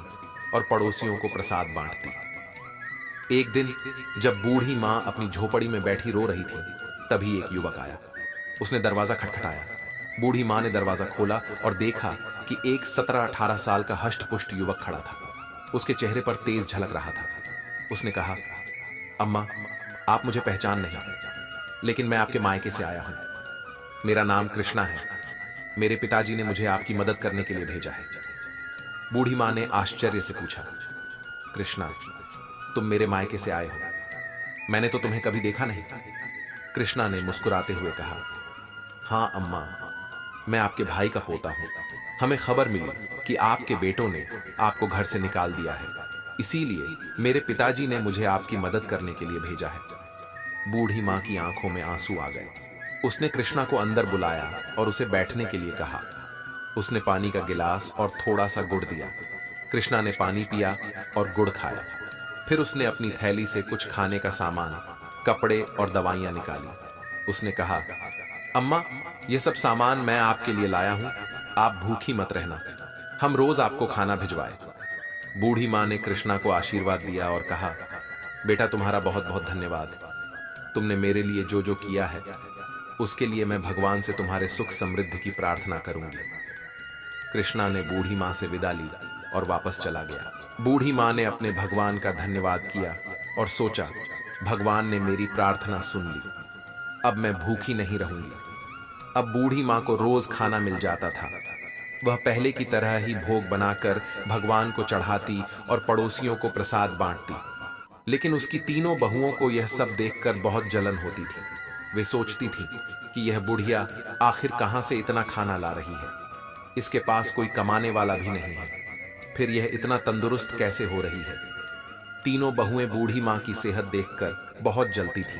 और पड़ोसियों को प्रसाद बांटती। एक दिन जब बूढ़ी माँ अपनी झोपड़ी में बैठी रो रही थी, तभी एक युवक आया। उसने दरवाजा खटखटाया। बूढ़ी माँ ने दरवाजा खोला और देखा कि एक 17-18 साल का हष्ट-पुष्ट युवक खड़ा था। उसके चेहरे पर तेज झलक रहा था। उसने कहा, अम्मा, आप मुझे पहचान नहीं, लेकिन मैं आपके मायके से आया हूं। मेरा नाम कृष्णा है। मेरे पिताजी ने मुझे आपकी मदद करने के लिए भेजा है। बूढ़ी माँ ने आश्चर्य से पूछा, कृष्णा, तुम मेरे मायके से आए हो? मैंने तो तुम्हें कभी देखा नहीं। कृष्णा ने मुस्कुराते हुए कहा, हाँ अम्मा, मैं आपके भाई का पोता हूं। हमें खबर मिली कि आपके बेटों ने आपको घर से निकाल दिया है, इसीलिए मेरे पिताजी ने मुझे आपकी मदद करने के लिए भेजा है। बूढ़ी माँ की आंखों में आंसू आ गए। उसने कृष्णा को अंदर बुलाया और उसे बैठने के लिए कहा। उसने पानी का गिलास और थोड़ा सा गुड़ दिया। कृष्णा ने पानी पिया और गुड़ खाया। फिर उसने अपनी थैली से कुछ खाने का सामान, कपड़े और दवाइयां निकाली। उसने कहा, अम्मा, ये सब सामान मैं आपके लिए लाया हूं, आप भूखी मत रहना, हम रोज आपको खाना भिजवाए। बूढ़ी माँ ने कृष्णा को आशीर्वाद दिया और कहा, बेटा, तुम्हारा बहुत बहुत धन्यवाद। तुमने मेरे लिए जो जो किया है, उसके लिए मैं भगवान से तुम्हारे सुख समृद्धि की प्रार्थना करूंगी। कृष्णा ने बूढ़ी माँ से विदा ली और वापस चला गया। बूढ़ी माँ ने अपने भगवान का धन्यवाद किया और सोचा, भगवान ने मेरी प्रार्थना सुन ली, अब मैं भूखी नहीं रहूंगी। अब बूढ़ी माँ को रोज खाना मिल जाता था। वह पहले की तरह ही भोग बनाकर भगवान को चढ़ाती और पड़ोसियों को प्रसाद बांटती। लेकिन उसकी तीनों बहुओं को यह सब देखकर बहुत जलन होती थी। वे सोचती थी कि यह बुढ़िया आखिर कहां से इतना खाना ला रही है। इसके पास कोई कमाने वाला भी नहीं है, फिर यह इतना तंदुरुस्त कैसे हो रही है। तीनों बहुएं बूढ़ी माँ की सेहत देखकर बहुत जलती थी।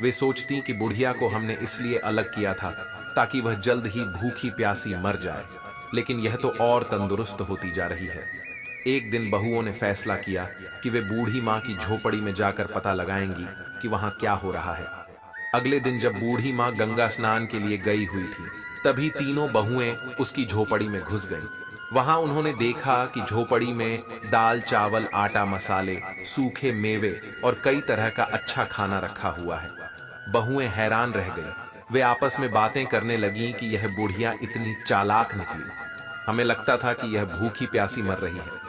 वे सोचती कि बुढ़िया को हमने इसलिए अलग किया था ताकि वह जल्द ही भूखी प्यासी मर जाए, लेकिन यह तो और तंदुरुस्त होती जा रही है। एक दिन बहुओं ने फैसला किया कि वे बूढ़ी माँ की झोपड़ी में जाकर पता लगाएंगी कि वहां क्या हो रहा है। अगले दिन जब बूढ़ी माँ गंगा स्नान के लिए गई हुई थी, तभी तीनों बहुएं उसकी झोपड़ी में घुस गईं। वहां उन्होंने देखा कि झोपड़ी में दाल, चावल, आटा, मसाले, सूखे मेवे और कई तरह का अच्छा खाना रखा हुआ है। बहुएं हैरान रह गईं। वे आपस में बातें करने लगीं कि यह बुढ़िया इतनी चालाक निकली। हमें लगता था कि यह भूखी प्यासी मर रही है,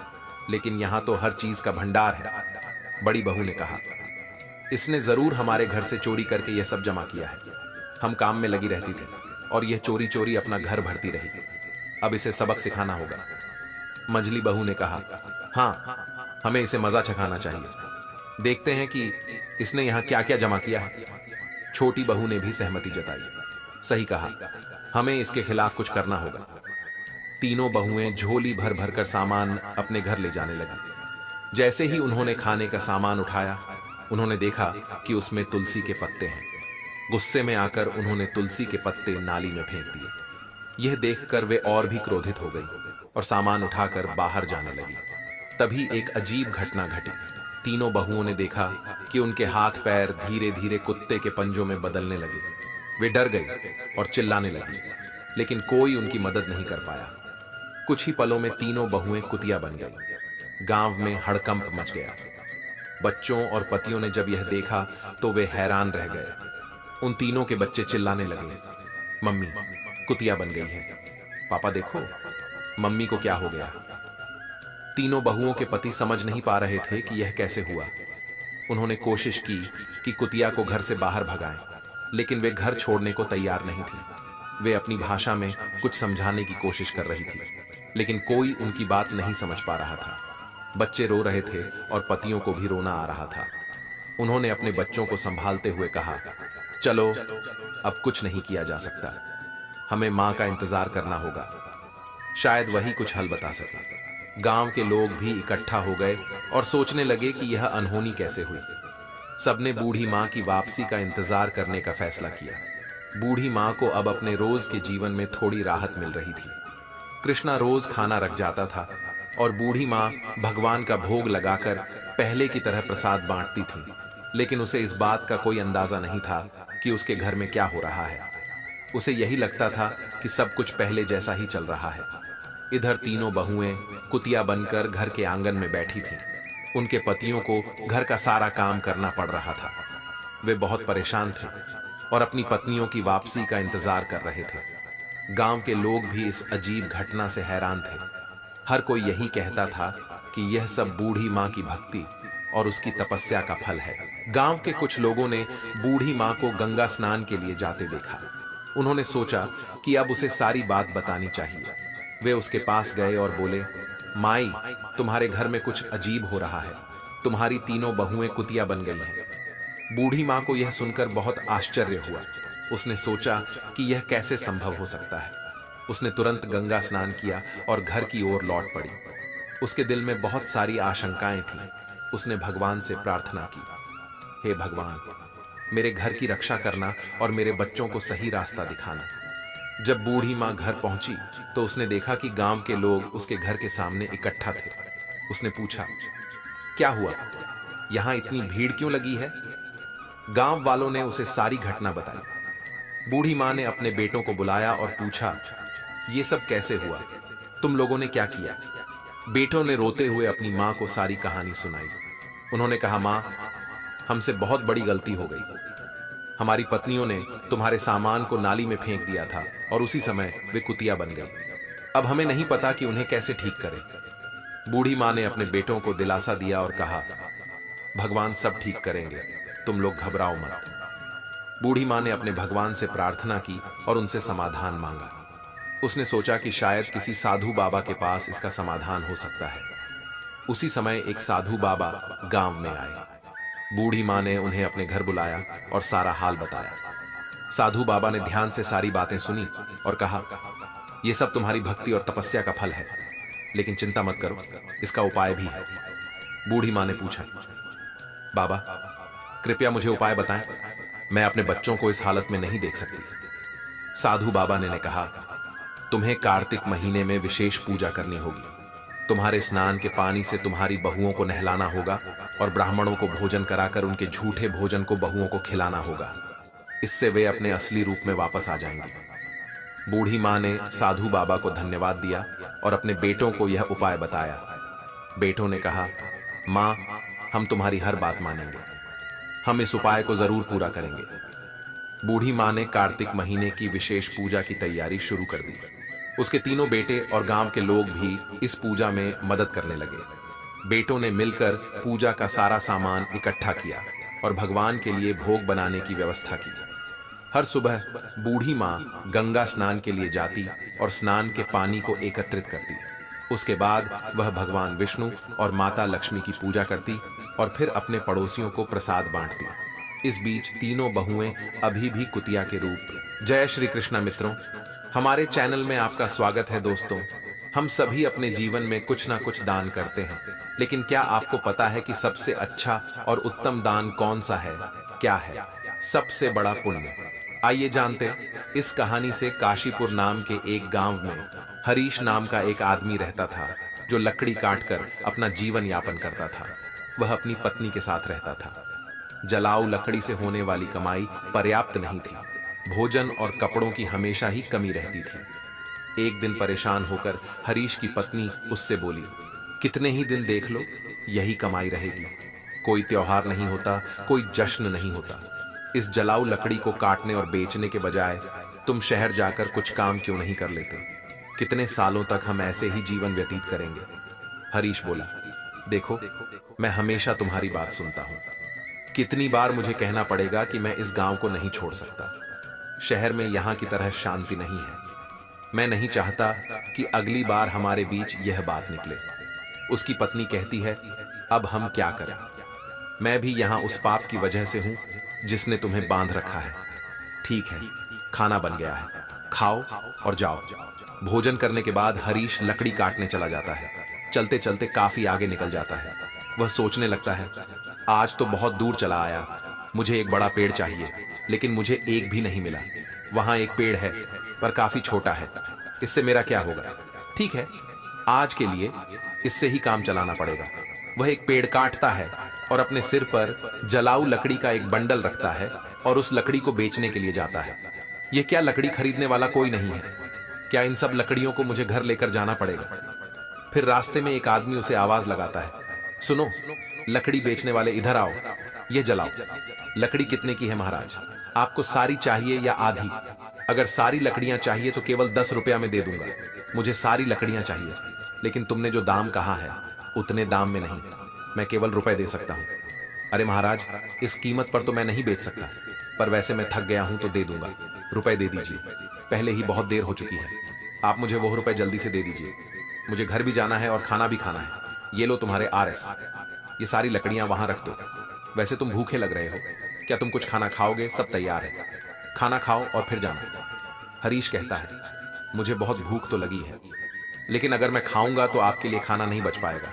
लेकिन यहाँ तो हर चीज का भंडार है। बड़ी बहू ने कहा, इसने जरूर हमारे घर से चोरी करके यह सब जमा किया है। हम काम में लगी रहती थी और यह चोरी चोरी अपना घर भरती रही। अब इसे सबक सिखाना होगा। मंझली बहू ने कहा, हाँ, हमें इसे मजा चखाना चाहिए। देखते हैं कि इसने यहाँ क्या क्या जमा किया है। छोटी बहू ने भी सहमति जताई। सही कहा, हमें इसके खिलाफ कुछ करना होगा। तीनों बहुएं झोली भर भर कर सामान अपने घर ले जाने लगी। जैसे ही उन्होंने खाने का सामान उठाया, उन्होंने देखा कि उसमें तुलसी के पत्ते हैं। गुस्से में आकर उन्होंने तुलसी के पत्ते नाली में फेंक दिए। यह देखकर वे और भी क्रोधित हो गई और सामान उठाकर बाहर जाने लगी। तभी एक अजीब घटना घटी। तीनों बहुओं ने देखा कि उनके हाथ पैर धीरे धीरे कुत्ते के पंजों में बदलने लगे। वे डर गई और चिल्लाने लगी, लेकिन कोई उनकी मदद नहीं कर पाया। कुछ ही पलों में तीनों बहुएं कुतिया बन गई। गांव में हड़कंप मच गया। बच्चों और पतियों ने जब यह देखा तो वे हैरान रह गए। उन तीनों के बच्चे चिल्लाने लगे, मम्मी कुतिया बन गई है, पापा देखो मम्मी को क्या हो गया। तीनों बहुओं के पति समझ नहीं पा रहे थे कि यह कैसे हुआ। उन्होंने कोशिश की कि कुतिया को घर से बाहर भगाएं, लेकिन वे घर छोड़ने को तैयार नहीं थी। वे अपनी भाषा में कुछ समझाने की कोशिश कर रही थी, लेकिन कोई उनकी बात नहीं समझ पा रहा था। बच्चे रो रहे थे और पतियों को भी रोना आ रहा था। उन्होंने अपने बच्चों को संभालते हुए कहा, चलो अब कुछ नहीं किया जा सकता, हमें मां का इंतजार करना होगा, शायद वही कुछ हल बता सके। गांव के लोग भी इकट्ठा हो गए और सोचने लगे कि यह अनहोनी कैसे हुई। सबने बूढ़ी माँ की वापसी का इंतजार करने का फैसला किया। बूढ़ी माँ को अब अपने रोज के जीवन में थोड़ी राहत मिल रही थी। कृष्णा रोज खाना रख जाता था और बूढ़ी माँ भगवान का भोग लगाकर पहले की तरह प्रसाद बांटती थी, लेकिन उसे इस बात का कोई अंदाजा नहीं था कि उसके घर में क्या हो रहा है। उसे यही लगता था कि सब कुछ पहले जैसा ही चल रहा है। इधर तीनों बहुएं कुतिया बनकर घर के आंगन में बैठी थीं। उनके पतियों को घर का सारा काम करना पड़ रहा था। वे बहुत परेशान थे और अपनी पत्नियों की वापसी का इंतजार कर रहे थे। गांव के लोग भी इस अजीब घटना से हैरान थे। हर कोई यही कहता था कि यह सब बूढ़ी माँ की भक्ति और उसकी तपस्या का फल है। गांव के कुछ लोगों ने बूढ़ी माँ को गंगा स्नान के लिए जाते देखा। उन्होंने सोचा कि अब उसे सारी बात बतानी चाहिए। वे उसके पास गए और बोले, माई, तुम्हारे घर में कुछ अजीब हो रहा है। तुम्हारी तीनों बहुएं कुतिया बन गई हैं। बूढ़ी माँ को यह सुनकर बहुत आश्चर्य हुआ। उसने सोचा कि यह कैसे संभव हो सकता है। उसने तुरंत गंगा स्नान किया और घर की ओर लौट पड़ी। उसके दिल में बहुत सारी आशंकाएं थीं। उसने भगवान से प्रार्थना की, हे भगवान, मेरे घर की रक्षा करना और मेरे बच्चों को सही रास्ता दिखाना। जब बूढ़ी माँ घर पहुंची तो उसने देखा कि गांव के लोग उसके घर के सामने इकट्ठा थे। उसने पूछा, क्या हुआ? यहां इतनी भीड़ क्यों लगी है? गांव वालों ने उसे सारी घटना बताई। बूढ़ी माँ ने अपने बेटों को बुलाया और पूछा, ये सब कैसे हुआ? तुम लोगों ने क्या किया? बेटों ने रोते हुए अपनी माँ को सारी कहानी सुनाई। उन्होंने कहा, माँ, हमसे बहुत बड़ी गलती हो गई। हमारी पत्नियों ने तुम्हारे सामान को नाली में फेंक दिया था और उसी समय वे कुतिया बन गई। अब हमें नहीं पता कि उन्हें कैसे ठीक करें। बूढ़ी माँ ने अपने बेटों को दिलासा दिया और कहा, भगवान सब ठीक करेंगे, तुम लोग घबराओ मत। बूढ़ी माँ ने अपने भगवान से प्रार्थना की और उनसे समाधान मांगा। उसने सोचा कि शायद किसी साधु बाबा के पास इसका समाधान हो सकता है। उसी समय एक साधु बाबा गांव में आए। बूढ़ी माँ ने उन्हें अपने घर बुलाया और सारा हाल बताया। साधु बाबा ने ध्यान से सारी बातें सुनी और कहा, यह सब तुम्हारी भक्ति और तपस्या का फल है, लेकिन चिंता मत करो, इसका उपाय भी है। बूढ़ी माँ ने पूछा, बाबा, कृपया मुझे उपाय बताएं, मैं अपने बच्चों को इस हालत में नहीं देख सकती। साधु बाबा ने कहा, तुम्हें कार्तिक महीने में विशेष पूजा करनी होगी। तुम्हारे स्नान के पानी से तुम्हारी बहुओं को नहलाना होगा और ब्राह्मणों को भोजन कराकर उनके झूठे भोजन को बहुओं को खिलाना होगा। इससे वे अपने असली रूप में वापस आ जाएंगे। बूढ़ी माँ ने साधु बाबा को धन्यवाद दिया और अपने बेटों को यह उपाय बताया। बेटों ने कहा, माँ, हम तुम्हारी हर बात मानेंगे। हम इस उपाय को जरूर पूरा करेंगे। बूढ़ी माँ ने कार्तिक महीने की विशेष पूजा की तैयारी शुरू कर दी। उसके तीनों बेटे और गांव के लोग भी इस पूजा में मदद करने लगे। बेटों ने मिलकर पूजा का सारा सामान इकट्ठा किया और भगवान के लिए भोग बनाने की व्यवस्था की। हर सुबह बूढ़ी माँ गंगा स्नान के लिए जाती और स्नान के पानी को एकत्रित करती। उसके बाद वह भगवान विष्णु और माता लक्ष्मी की पूजा करती और फिर अपने पड़ोसियों को प्रसाद बांटती। इस बीच तीनों बहुएं अभी भी कुतिया के रूप। जय श्री कृष्ण मित्रों, हमारे चैनल में आपका स्वागत है। दोस्तों, हम सभी अपने जीवन में कुछ ना कुछ दान करते हैं, लेकिन क्या आपको पता है कि सबसे अच्छा और उत्तम दान कौन सा है? क्या है सबसे बड़ा पुण्य? आइए जानते हैं। इस कहानी से काशीपुर नाम के एक गांव में हरीश नाम का एक आदमी रहता था, जो लकड़ी काटकर अपना जीवन यापन करता था। वह अपनी पत्नी के साथ रहता था। जलाऊ लकड़ी से होने वाली कमाई पर्याप्त नहीं थी। भोजन और कपड़ों की हमेशा ही कमी रहती थी। एक दिन परेशान होकर हरीश की पत्नी उससे बोली, कितने ही दिन देख लो, यही कमाई रहेगी। कोई त्योहार नहीं होता, कोई जश्न नहीं होता। इस जलाऊ लकड़ी को काटने और बेचने के बजाय तुम शहर जाकर कुछ काम क्यों नहीं कर लेते? कितने सालों तक हम ऐसे ही जीवन व्यतीत करेंगे? हरीश बोला, देखो, मैं हमेशा तुम्हारी बात सुनता हूं। कितनी बार मुझे कहना पड़ेगा कि मैं इस गांव को नहीं छोड़ सकता। शहर में यहां की तरह शांति नहीं है। मैं नहीं चाहता कि अगली बार हमारे बीच यह बात निकले। उसकी पत्नी कहती है, अब हम क्या करें? मैं भी यहां उस पाप की वजह से हूं जिसने तुम्हें बांध रखा है। ठीक है, खाना बन गया है, खाओ और जाओ। भोजन करने के बाद हरीश लकड़ी काटने चला जाता है। चलते चलते काफी आगे निकल जाता है। वह सोचने लगता है, आज तो बहुत दूर चला आया, मुझे एक बड़ा पेड़ चाहिए, लेकिन मुझे एक भी नहीं मिला। वहां एक पेड़ है पर काफी छोटा है, इससे मेरा क्या होगा? ठीक है, आज के लिए इससे ही काम चलाना पड़ेगा। वह एक पेड़ काटता है और अपने सिर पर जलाऊ लकड़ी का एक बंडल रखता है और उस लकड़ी को बेचने के लिए जाता है। यह क्या, लकड़ी खरीदने वाला कोई नहीं है? क्या इन सब लकड़ियों को मुझे घर लेकर जाना पड़ेगा? फिर रास्ते में एक आदमी उसे आवाज लगाता है, सुनो, लकड़ी बेचने वाले, इधर आओ, ये जलाओ। लकड़ी कितने की है महाराज? आपको सारी चाहिए या आधी? अगर सारी लकड़ियां चाहिए तो केवल 10 रुपया में दे दूंगा। मुझे सारी लकड़ियां चाहिए, लेकिन तुमने जो दाम कहा है उतने दाम में नहीं, मैं केवल रुपए दे सकता हूं। अरे महाराज, इस कीमत पर तो मैं नहीं बेच सकता, पर वैसे मैं थक गया हूं तो दे दूंगा। रुपए दे दीजिए, पहले ही बहुत देर हो चुकी है। आप मुझे वो रुपए जल्दी से दे दीजिए, मुझे घर भी जाना है और खाना भी खाना है। ये लो तुम्हारे RS, ये सारी लकड़ियां वहां रख दो। वैसे तुम भूखे लग रहे हो, क्या तुम कुछ खाना खाओगे? सब तैयार है, खाना खाओ और फिर जाना। हरीश कहता है, मुझे बहुत भूख तो लगी है, लेकिन अगर मैं खाऊंगा तो आपके लिए खाना नहीं बच पाएगा।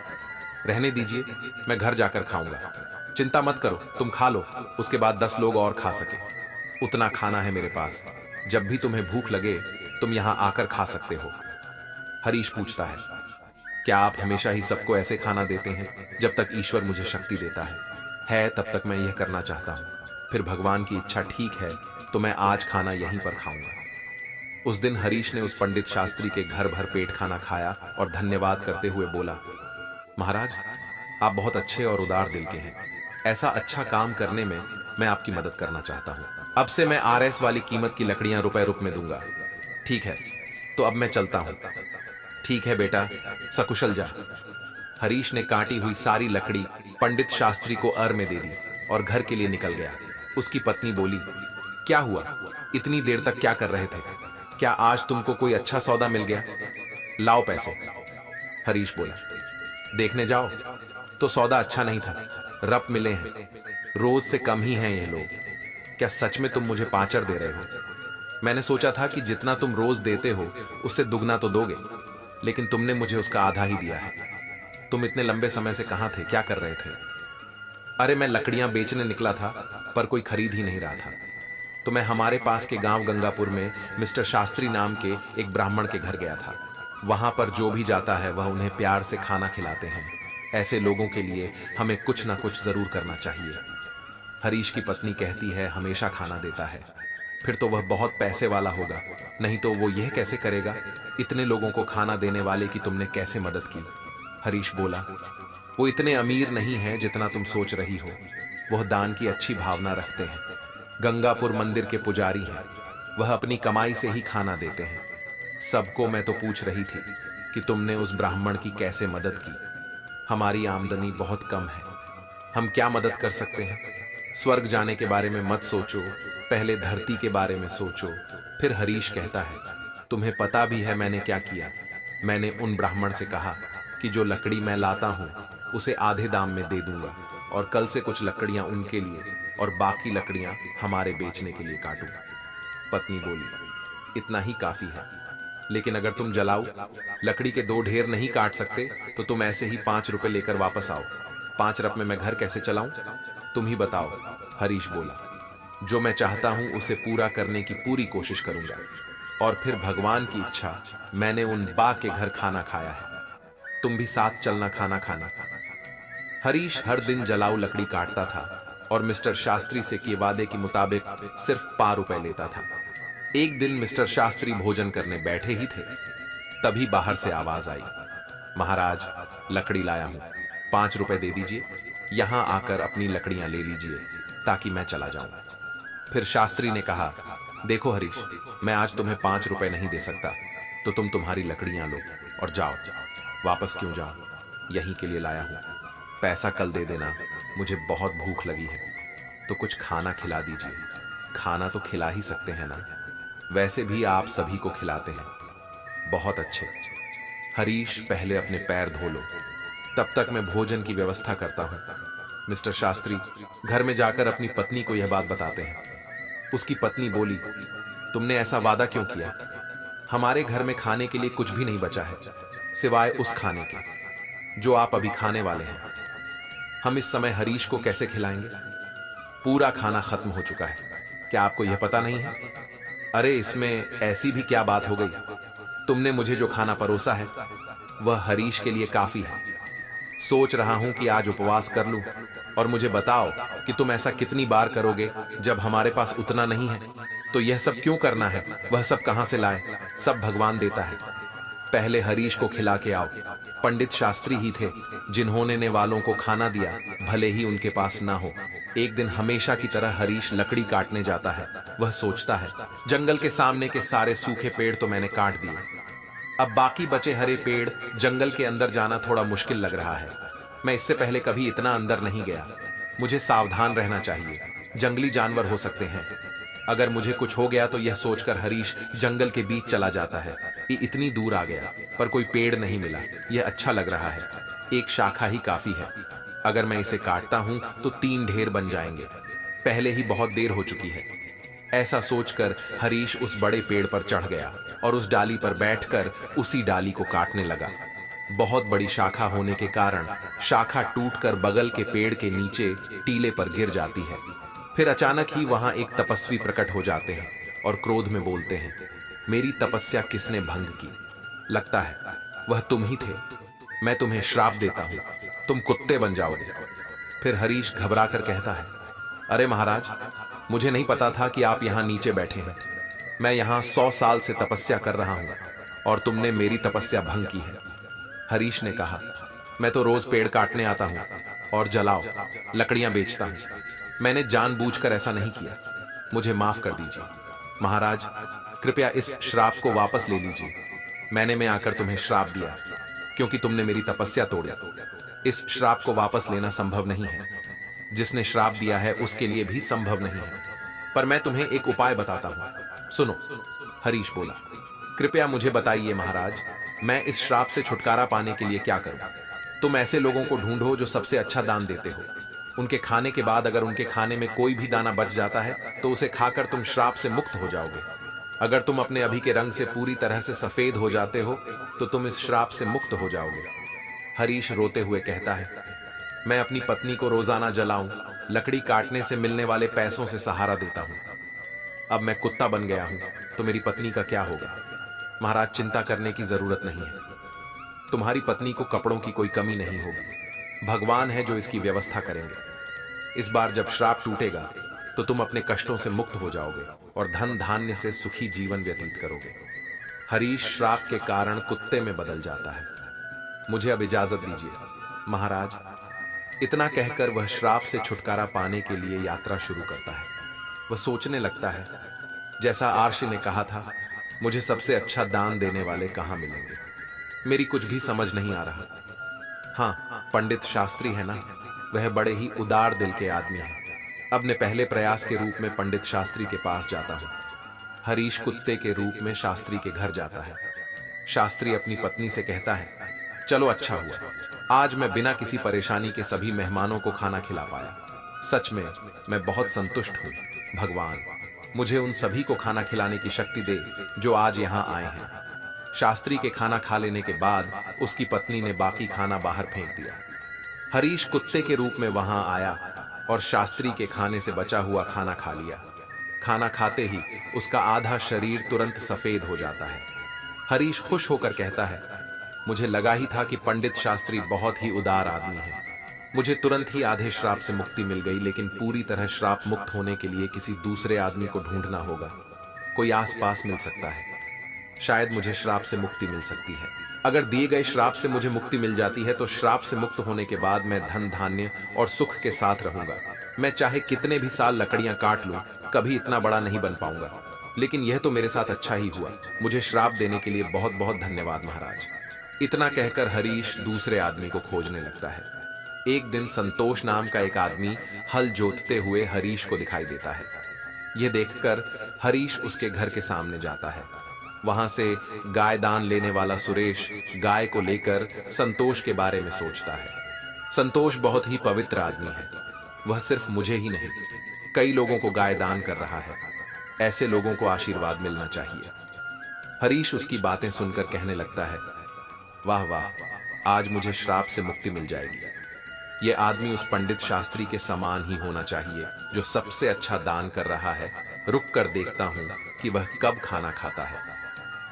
रहने दीजिए, मैं घर जाकर खाऊंगा। चिंता मत करो, तुम खा लो, उसके बाद 10 लोग और खा सके, उतना खाना है मेरे पास। जब भी तुम्हें भूख लगे तुम यहां आकर खा सकते हो। हरीश पूछता है, क्या आप हमेशा ही सबको ऐसे खाना देते हैं? जब तक ईश्वर मुझे शक्ति देता है तब तक मैं यह करना चाहता हूं। फिर भगवान की इच्छा ठीक है तो मैं आज खाना यहीं पर खाऊंगा। उस दिन हरीश ने उस पंडित शास्त्री के घर भर पेट खाना खाया और धन्यवाद करते हुए बोला, महाराज, आप बहुत अच्छे और उदार दिल के हैं। ऐसा अच्छा काम करने में मैं आपकी मदद करना चाहता हूं। अब से मैं RS वाली कीमत की लकड़ियां रुपए रुप में दूंगा। ठीक है, तो अब मैं चलता हूं। ठीक है बेटा, सकुशल जा। हरीश ने काटी हुई सारी लकड़ी पंडित शास्त्री को में दे दी और घर के लिए निकल गया। उसकी पत्नी बोली, क्या हुआ, इतनी देर तक क्या कर रहे थे? क्या आज तुमको कोई अच्छा सौदा मिल गया? लाओ पैसे। हरीश बोला, देखने जाओ तो सौदा अच्छा नहीं था, रप मिले हैं, रोज से कम ही हैं ये लोग। क्या सच में तुम मुझे 5 दे रहे हो? मैंने सोचा था कि जितना तुम रोज देते हो उससे दुगना तो दोगे, लेकिन तुमने मुझे उसका आधा ही दिया है। तुम इतने लंबे समय से कहां थे, क्या कर रहे थे? अरे मैं लकड़ियां बेचने निकला था, पर कोई खरीद ही नहीं रहा था, तो मैं हमारे पास के गांव गंगापुर में मिस्टर शास्त्री नाम के एक ब्राह्मण के घर गया था। वहां पर जो भी जाता है वह उन्हें प्यार से खाना खिलाते हैं। ऐसे लोगों के लिए हमें कुछ ना कुछ जरूर करना चाहिए। हरीश की पत्नी कहती है, हमेशा खाना देता है, फिर तो वह बहुत पैसे वाला होगा, नहीं तो वो यह कैसे करेगा? इतने लोगों को खाना देने वाले की तुमने कैसे मदद की? हरीश बोला, वो इतने अमीर नहीं है जितना तुम सोच रही हो। वह दान की अच्छी भावना रखते हैं। गंगापुर मंदिर के पुजारी हैं, वह अपनी कमाई से ही खाना देते हैं। सबको मैं तो पूछ रही थी कि तुमने उस ब्राह्मण की कैसे मदद की। हमारी आमदनी बहुत कम है, हम क्या मदद कर सकते हैं? स्वर्ग जाने के बारे में मत सोचो, पहले धरती के बारे में सोचो। फिर हरीश कहता है, तुम्हें पता भी है मैंने क्या किया? मैंने उन ब्राह्मण से कहा कि जो लकड़ी मैं लाता हूं उसे आधे दाम में दे दूंगा और कल से कुछ लकड़ियां उनके लिए और बाकी लकड़ियां हमारे बेचने के लिए काटूंगा। पत्नी बोली, इतना ही काफी है, लेकिन अगर तुम जलाऊ लकड़ी के 2 ढेर नहीं काट सकते तो तुम ऐसे ही 5 रुपए लेकर वापस आओ। 5 रप में मैं घर कैसे चलाऊं, तुम ही बताओ। हरीश बोला, जो मैं चाहता हूं उसे पूरा करने की पूरी कोशिश करूंगा। और फिर भगवान की इच्छा, मैंने उन बा के घर खाना खाया है, तुम भी साथ चलना खाना खाना। हरीश हर दिन जलाऊ लकड़ी काटता था और मिस्टर शास्त्री से किए वादे के मुताबिक सिर्फ 5 रुपए लेता था। एक दिन मिस्टर शास्त्री भोजन करने बैठे ही थे, तभी बाहर से आवाज आई, महाराज, लकड़ी लाया हूं, 5 रुपए दे दीजिए, यहां आकर अपनी लकड़ियां ले लीजिए ताकि मैं चला जाऊं। फिर शास्त्री ने कहा, देखो हरीश, मैं आज तुम्हें 5 रुपए नहीं दे सकता, तो तुम तुम्हारी लकड़ियां लो और जाओ। वापस क्यों जाओ, यहीं के लिए लाया हूं, पैसा कल दे देना, मुझे बहुत भूख लगी है, तो कुछ खाना खिला दीजिए। खाना तो खिला ही सकते हैं ना, वैसे भी आप सभी को खिलाते हैं। बहुत अच्छे। हरीश, पहले अपने पैर धो लो, तब तक मैं भोजन की व्यवस्था करता हूं। मिस्टर शास्त्री घर में जाकर अपनी पत्नी को यह बात बताते हैं। उसकी पत्नी बोली, तुमने ऐसा वादा क्यों किया? हमारे घर में खाने के लिए कुछ भी नहीं बचा है सिवाय उस खाने के। जो आप अभी खाने वाले हैं। हम इस समय हरीश को कैसे खिलाएंगे? पूरा खाना खत्म हो चुका है। क्या आपको यह पता नहीं है? अरे इसमें ऐसी भी क्या बात हो गई? तुमने मुझे जो खाना परोसा है वह हरीश के लिए काफी है। सोच रहा हूं कि आज उपवास कर लूं, और मुझे बताओ कि तुम ऐसा कितनी बार करोगे जब हमारे पास उतना नहीं है। तो यह सब क्यों करना है? वह सब कहां से लाए? सब भगवान देता है। पहले हरीश को खिला के आओ। पंडित शास्त्री ही थे जिन्होंने ने वालों को खाना दिया, भले ही उनके पास ना हो। एक दिन हमेशा की तरह हरीश लकड़ी काटने जाता है। वह सोचता है, जंगल के सामने के सारे सूखे पेड़ तो मैंने काट दिए, अब बाकी बचे हरे पेड़, जंगल के अंदर जाना थोड़ा मुश्किल लग रहा है। मैं इससे पहले कभी इतना अंदर नहीं गया। मुझे सावधान रहना चाहिए, जंगली जानवर हो सकते हैं। अगर मुझे कुछ हो गया तो यह सोचकर हरीश जंगल के बीच चला जाता है। ये इतनी दूर आ गया पर कोई पेड़ नहीं मिला। यह अच्छा लग रहा है, एक शाखा ही काफी है। अगर मैं इसे काटता हूं तो 3 ढेर बन जाएंगे। पहले ही बहुत देर हो चुकी है। ऐसा सोचकर हरीश उस बड़े पेड़ पर चढ़ गया और उस डाली पर बैठकर उसी डाली को काटने लगा। बहुत बड़ी शाखा होने के कारण शाखा टूटकर बगल के पेड़ के नीचे टीले पर गिर जाती है। फिर अचानक ही वहां एक तपस्वी प्रकट हो जाते हैं और क्रोध में बोलते हैं, मेरी तपस्या किसने भंग की? लगता है वह तुम ही थे। मैं तुम्हें श्राप देता हूं, तुम कुत्ते बन जाओगे। फिर हरीश घबराकर कहता है, अरे महाराज, मुझे नहीं पता था कि आप यहां नीचे बैठे हैं। मैं यहां 100 साल से तपस्या कर रहा हूं और तुमने मेरी तपस्या भंग की है। हरीश ने कहा, मैं तो रोज पेड़ काटने आता हूं और जलाओ लकड़ियां बेचता हूं। मैंने जानबूझकर ऐसा नहीं किया, मुझे माफ कर दीजिए। महाराज, कृपया इस श्राप को वापस ले लीजिए। मैंने में आकर तुम्हें श्राप दिया क्योंकि तुमने मेरी तपस्या तोड़ी। इस श्राप को वापस लेना संभव नहीं है। जिसने श्राप दिया है उसके लिए भी संभव नहीं है। पर मैं तुम्हें एक उपाय बताता हूं, सुनो। हरीश बोला, कृपया मुझे बताइए महाराज, मैं इस श्राप से छुटकारा पाने के लिए क्या करूं? तुम ऐसे लोगों को ढूंढो जो सबसे अच्छा दान देते हो। उनके खाने के बाद अगर उनके खाने में कोई भी दाना बच जाता है तो उसे खाकर तुम श्राप से मुक्त हो जाओगे। अगर तुम अपने अभी के रंग से पूरी तरह से सफेद हो जाते हो तो तुम इस श्राप से मुक्त हो जाओगे। हरीश रोते हुए कहता है, मैं अपनी पत्नी को रोजाना जलाऊं, लकड़ी काटने से मिलने वाले पैसों से सहारा देता हूं। अब मैं कुत्ता बन गया हूं तो मेरी पत्नी का क्या होगा? महाराज, चिंता करने की जरूरत नहीं है। तुम्हारी पत्नी को कपड़ों की कोई कमी नहीं होगी। भगवान है जो इसकी व्यवस्था करेंगे। इस बार जब श्राप टूटेगा तो तुम अपने कष्टों से मुक्त हो जाओगे और धन धान्य से सुखी जीवन व्यतीत करोगे। हरीश श्राप के कारण कुत्ते में बदल जाता है। मुझे अब इजाजत दीजिए महाराज। इतना कहकर वह श्राप से छुटकारा पाने के लिए यात्रा शुरू करता है। वह सोचने लगता है, जैसा आर्ष ने कहा था, मुझे सबसे अच्छा दान देने वाले कहां मिलेंगे? मेरी कुछ भी समझ नहीं आ रहा। हाँ, पंडित शास्त्री है ना, वह बड़े ही उदार दिल के आदमी हैं। अब मैं पहले प्रयास के रूप में पंडित शास्त्री के पास जाता हूं। हरीश कुत्ते के रूप में शास्त्री के घर जाता है। शास्त्री अपनी पत्नी से कहता है, चलो अच्छा हुआ, आज मैं बिना किसी परेशानी के सभी मेहमानों को खाना खिला पाया। सच में मैं बहुत संतुष्ट हूं। भगवान मुझे उन सभी को खाना खिलाने की शक्ति दे जो आज यहां आए हैं। शास्त्री के खाना खा लेने के बाद उसकी पत्नी ने बाकी खाना बाहर फेंक दिया। हरीश कुत्ते के रूप में वहां आया और शास्त्री के खाने से बचा हुआ खाना खा लिया। खाना खाते ही उसका आधा शरीर तुरंत सफेद हो जाता है। हरीश खुश होकर कहता है, मुझे लगा ही था कि पंडित शास्त्री बहुत ही उदार आदमी है। मुझे तुरंत ही आधे श्राप से मुक्ति मिल गई, लेकिन पूरी तरह श्राप मुक्त होने के लिए किसी दूसरे आदमी को ढूंढना होगा। कोई आसपास मिल सकता है, शायद मुझे श्राप से मुक्ति मिल सकती है। अगर दिए गए श्राप से मुझे मुक्ति मिल जाती है तो श्राप से मुक्त होने के बाद मैं धन धान्य और सुख के साथ रहूंगा। मैं चाहे कितने भी साल लकड़ियां काट लूं, कभी इतना बड़ा नहीं बन पाऊंगा। लेकिन यह तो मेरे साथ अच्छा ही हुआ। मुझे श्राप देने के लिए बहुत बहुत धन्यवाद महाराज। इतना कहकर हरीश दूसरे आदमी को खोजने लगता है। एक दिन संतोष नाम का एक आदमी हल जोतते हुए हरीश को दिखाई देता है। यह देखकर हरीश उसके घर के सामने जाता है। वहां से गाय दान लेने वाला सुरेश गाय को लेकर संतोष के बारे में सोचता है। संतोष बहुत ही पवित्र आदमी है। वह सिर्फ मुझे ही नहीं, कई लोगों को गाय दान कर रहा है। ऐसे लोगों को आशीर्वाद मिलना चाहिए। हरीश उसकी बातें सुनकर कहने लगता है, वाह वाह, आज मुझे श्राप से मुक्ति मिल जाएगी। ये आदमी उस पंडित शास्त्री के समान ही होना चाहिए जो सबसे अच्छा दान कर रहा है। रुक कर देखता हूं कि वह कब खाना खाता है।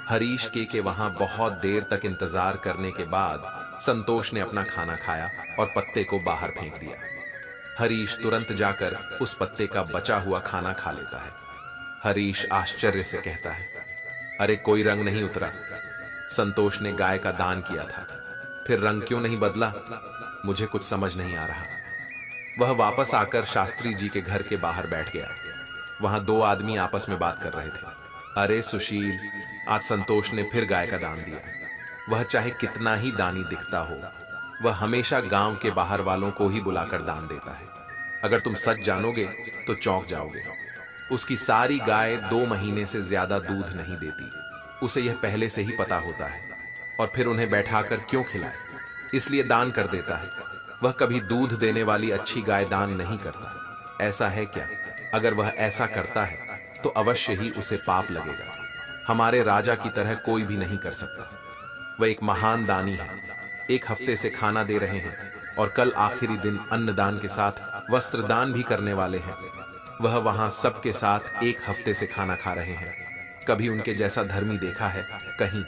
हरीश के वहां बहुत देर तक इंतजार करने के बाद संतोष ने अपना खाना खाया और पत्ते को बाहर फेंक दिया। हरीश तुरंत जाकर उस पत्ते का बचा हुआ खाना खा लेता है। हरीश आश्चर्य से कहता है, अरे कोई रंग नहीं उतरा। संतोष ने गाय का दान किया था, फिर रंग क्यों नहीं बदला? मुझे कुछ समझ नहीं आ रहा। वह वापस आकर शास्त्री जी के घर के बाहर बैठ गया। वहां दो आदमी आपस में बात कर रहे थे। अरे सुशील, आज संतोष ने फिर गाय का दान दिया। वह चाहे कितना ही दानी दिखता हो, वह हमेशा गांव के बाहर वालों को ही बुलाकर दान देता है। अगर तुम सच जानोगे तो चौंक जाओगे। उसकी सारी गाय 2 महीने से ज्यादा दूध नहीं देती। उसे यह पहले से ही पता होता है, और फिर उन्हें बैठाकर क्यों खिलाए, इसलिए दान कर देता है। वह कभी दूध देने वाली अच्छी गाय दान नहीं करता। ऐसा है क्या? अगर वह ऐसा करता है तो अवश्य ही उसे पाप लगेगा। हमारे राजा की तरह कोई भी नहीं कर सकता। वह एक महान दानी है। 1 हफ्ते से खाना दे रहे हैं और कल आखिरी दिन अन्नदान के साथ वस्त्र दान भी करने वाले हैं। वह वहां सबके साथ 1 हफ्ते से खाना खा रहे हैं। कभी उनके जैसा धर्मी देखा है कहीं?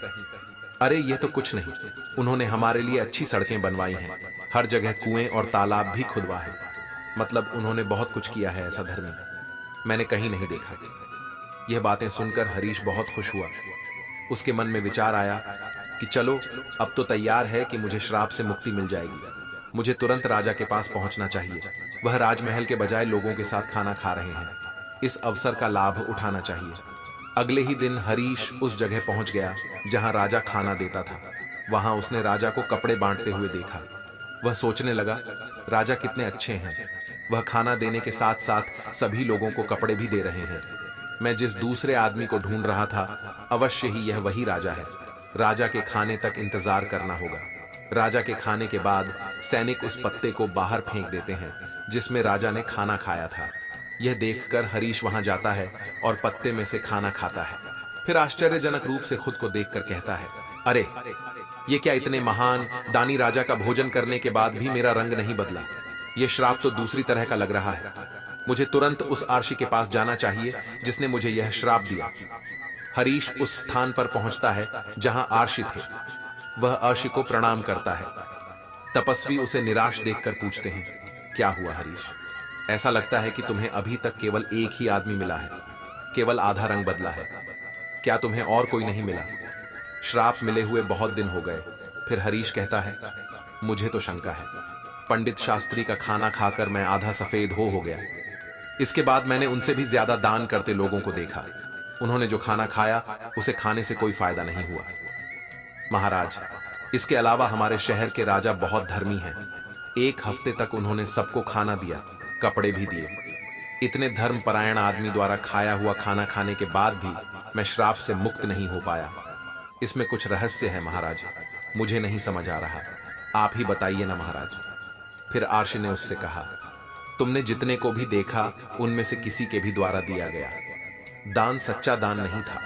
अरे ये तो कुछ नहीं। उन्होंने हमारे लिए अच्छी सड़कें बनवाई हैं, हर जगह कुएं और तालाब भी खुदवा है। मतलब उन्होंने बहुत कुछ किया है। ऐसा धर्मी मैंने कहीं नहीं देखा। यह बातें सुनकर हरीश बहुत खुश हुआ। उसके मन में विचार आया कि चलो, अब तो तैयार है कि मुझे श्राप से मुक्ति मिल जाएगी। मुझे तुरंत राजा के पास पहुंचना चाहिए। वह राजमहल के बजाय लोगों के साथ खाना खा रहे हैं। इस अवसर का लाभ उठाना चाहिए। अगले ही दिन हरीश उस जगह पहुंच गया जहां राजा खाना देता था। वहां उसने राजा को कपड़े बांटते हुए देखा। वह सोचने लगा, राजा कितने अच्छे हैं। वह खाना देने के साथ साथ सभी लोगों को कपड़े भी दे रहे हैं। मैं जिस दूसरे आदमी को ढूंढ रहा था, अवश्य ही यह वही राजा है। राजा के खाने तक इंतजार करना होगा। राजा के खाने के बाद सैनिक उस पत्ते को बाहर फेंक देते हैं जिसमें राजा ने खाना खाया था। यह देखकर हरीश वहां जाता है और पत्ते में से खाना खाता है। फिर आश्चर्यजनक रूप से खुद को देखकर कहता है, अरे ये क्या, इतने महान दानी राजा का भोजन करने के बाद भी मेरा रंग नहीं बदला। यह श्राप तो दूसरी तरह का लग रहा है। मुझे तुरंत उस आर्षि के पास जाना चाहिए जिसने मुझे यह श्राप दिया। हरीश उस स्थान पर पहुंचता है जहां आर्षि थे। वह आर्षि को प्रणाम करता है। तपस्वी उसे निराश देखकर पूछते हैं, क्या हुआ हरीश? ऐसा लगता है कि तुम्हें अभी तक केवल एक ही आदमी मिला है, केवल आधा रंग बदला है। क्या तुम्हें और कोई नहीं मिला? श्राप मिले हुए बहुत दिन हो गए। फिर हरीश कहता है, मुझे तो शंका है। पंडित शास्त्री का खाना खाकर मैं आधा सफेद हो गया। इसके बाद मैंने उनसे भी ज्यादा दान करते लोगों को देखा। उन्होंने जो खाना खाया उसे खाने से कोई फायदा नहीं हुआ। महाराज, इसके अलावा हमारे शहर के राजा बहुत धर्मी हैं। 1 हफ्ते तक उन्होंने सबको खाना दिया, कपड़े भी दिए। इतने धर्मपरायण आदमी द्वारा खाया हुआ खाना खाने के बाद भी मैं श्राप से मुक्त नहीं हो पाया। इसमें कुछ रहस्य है महाराज, मुझे नहीं समझ आ रहा। आप ही बताइए ना महाराज। फिर आर्षि ने उससे कहा, तुमने जितने को भी देखा उनमें से किसी के भी द्वारा दिया गया दान सच्चा दान नहीं था।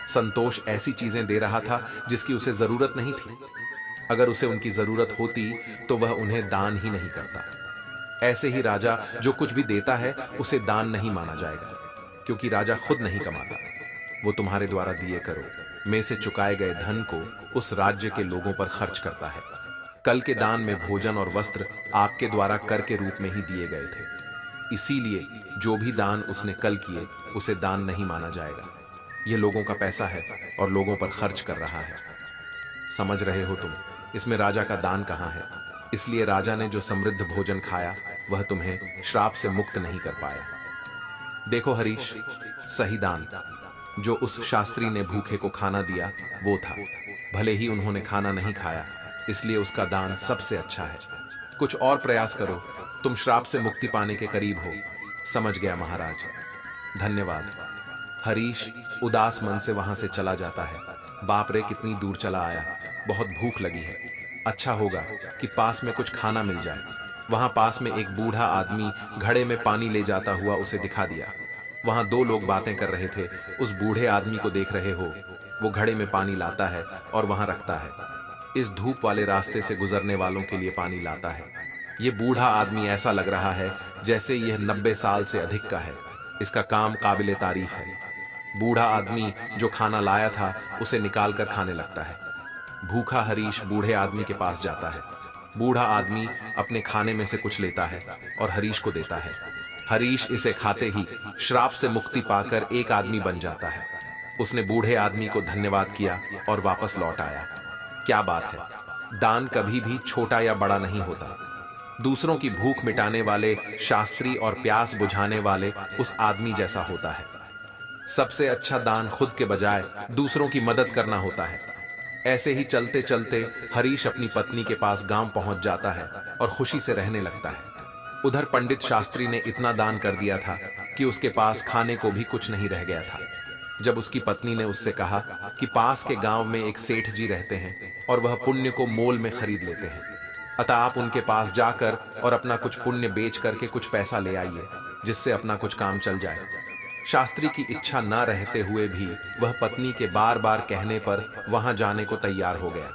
संतोष ऐसी चीजें दे रहा था जिसकी उसे जरूरत नहीं थी। अगर उसे उनकी जरूरत होती तो वह उन्हें दान ही नहीं करता। ऐसे ही राजा जो कुछ भी देता है उसे दान नहीं माना जाएगा, क्योंकि राजा खुद नहीं कमाता। वो तुम्हारे द्वारा दिए करो में से चुकाए गए धन को उस राज्य के लोगों पर खर्च करता है। कल के दान में भोजन और वस्त्र आपके द्वारा कर के रूप में ही दिए गए थे। इसीलिए जो भी दान उसने कल किए उसे दान नहीं माना जाएगा। यह लोगों का पैसा है और लोगों पर खर्च कर रहा है। समझ रहे हो तुम? इसमें राजा का दान कहाँ है? इसलिए राजा ने जो समृद्ध भोजन खाया वह तुम्हें श्राप से मुक्त नहीं कर पाया। देखो हरीश, सही दान जो उस शास्त्री ने भूखे को खाना दिया वो था। भले ही उन्होंने खाना नहीं खाया, इसलिए उसका दान सबसे अच्छा है। कुछ और प्रयास करो, तुम श्राप से मुक्ति पाने के करीब हो। समझ गया महाराज, धन्यवाद। हरीश उदास मन से वहां से चला जाता है। बाप रे, कितनी दूर चला आया, बहुत भूख लगी है। अच्छा होगा कि पास में कुछ खाना मिल जाए। वहां पास में एक बूढ़ा आदमी घड़े में पानी ले जाता हुआ उसे दिखा दिया। वहां 2 लोग बातें कर रहे थे। उस बूढ़े आदमी को देख रहे हो? वो घड़े में पानी लाता है और वहां रखता है। इस धूप वाले रास्ते से गुजरने वालों के लिए पानी लाता है। ये बूढ़ा आदमी ऐसा लग रहा है जैसे यह 90 साल से अधिक का है। इसका काम काबिले तारीफ है। बूढ़ा आदमी जो खाना लाया था उसे निकालकर खाने लगता है। भूखा हरीश बूढ़े आदमी के पास जाता है। बूढ़ा आदमी अपने खाने में से कुछ लेता है और हरीश को देता है। हरीश इसे खाते ही श्राप से मुक्ति पाकर एक आदमी बन जाता है। उसने बूढ़े आदमी को धन्यवाद किया और वापस लौट आया। क्या बात है, दान कभी भी छोटा या बड़ा नहीं होता। दूसरों की भूख मिटाने वाले शास्त्री और प्यास बुझाने वाले उस आदमी जैसा होता है। सबसे अच्छा दान खुद के बजाय दूसरों की मदद करना होता है। ऐसे ही चलते चलते हरीश अपनी पत्नी के पास गांव पहुंच जाता है और खुशी से रहने लगता है। उधर पंडित शास्त्री ने इतना दान कर दिया था कि उसके पास खाने को भी कुछ नहीं रह गया था। जब उसकी पत्नी ने उससे कहा कि पास के गांव में एक सेठ जी रहते हैं और वह पुण्य को मोल में खरीद लेते हैं, अतः आप उनके पास जाकर और अपना कुछ पुण्य बेच करके कुछ पैसा ले आइए, जिससे अपना कुछ काम चल जाए। शास्त्री की इच्छा न रहते हुए भी वह पत्नी के बार बार कहने पर वहां जाने को तैयार हो गया।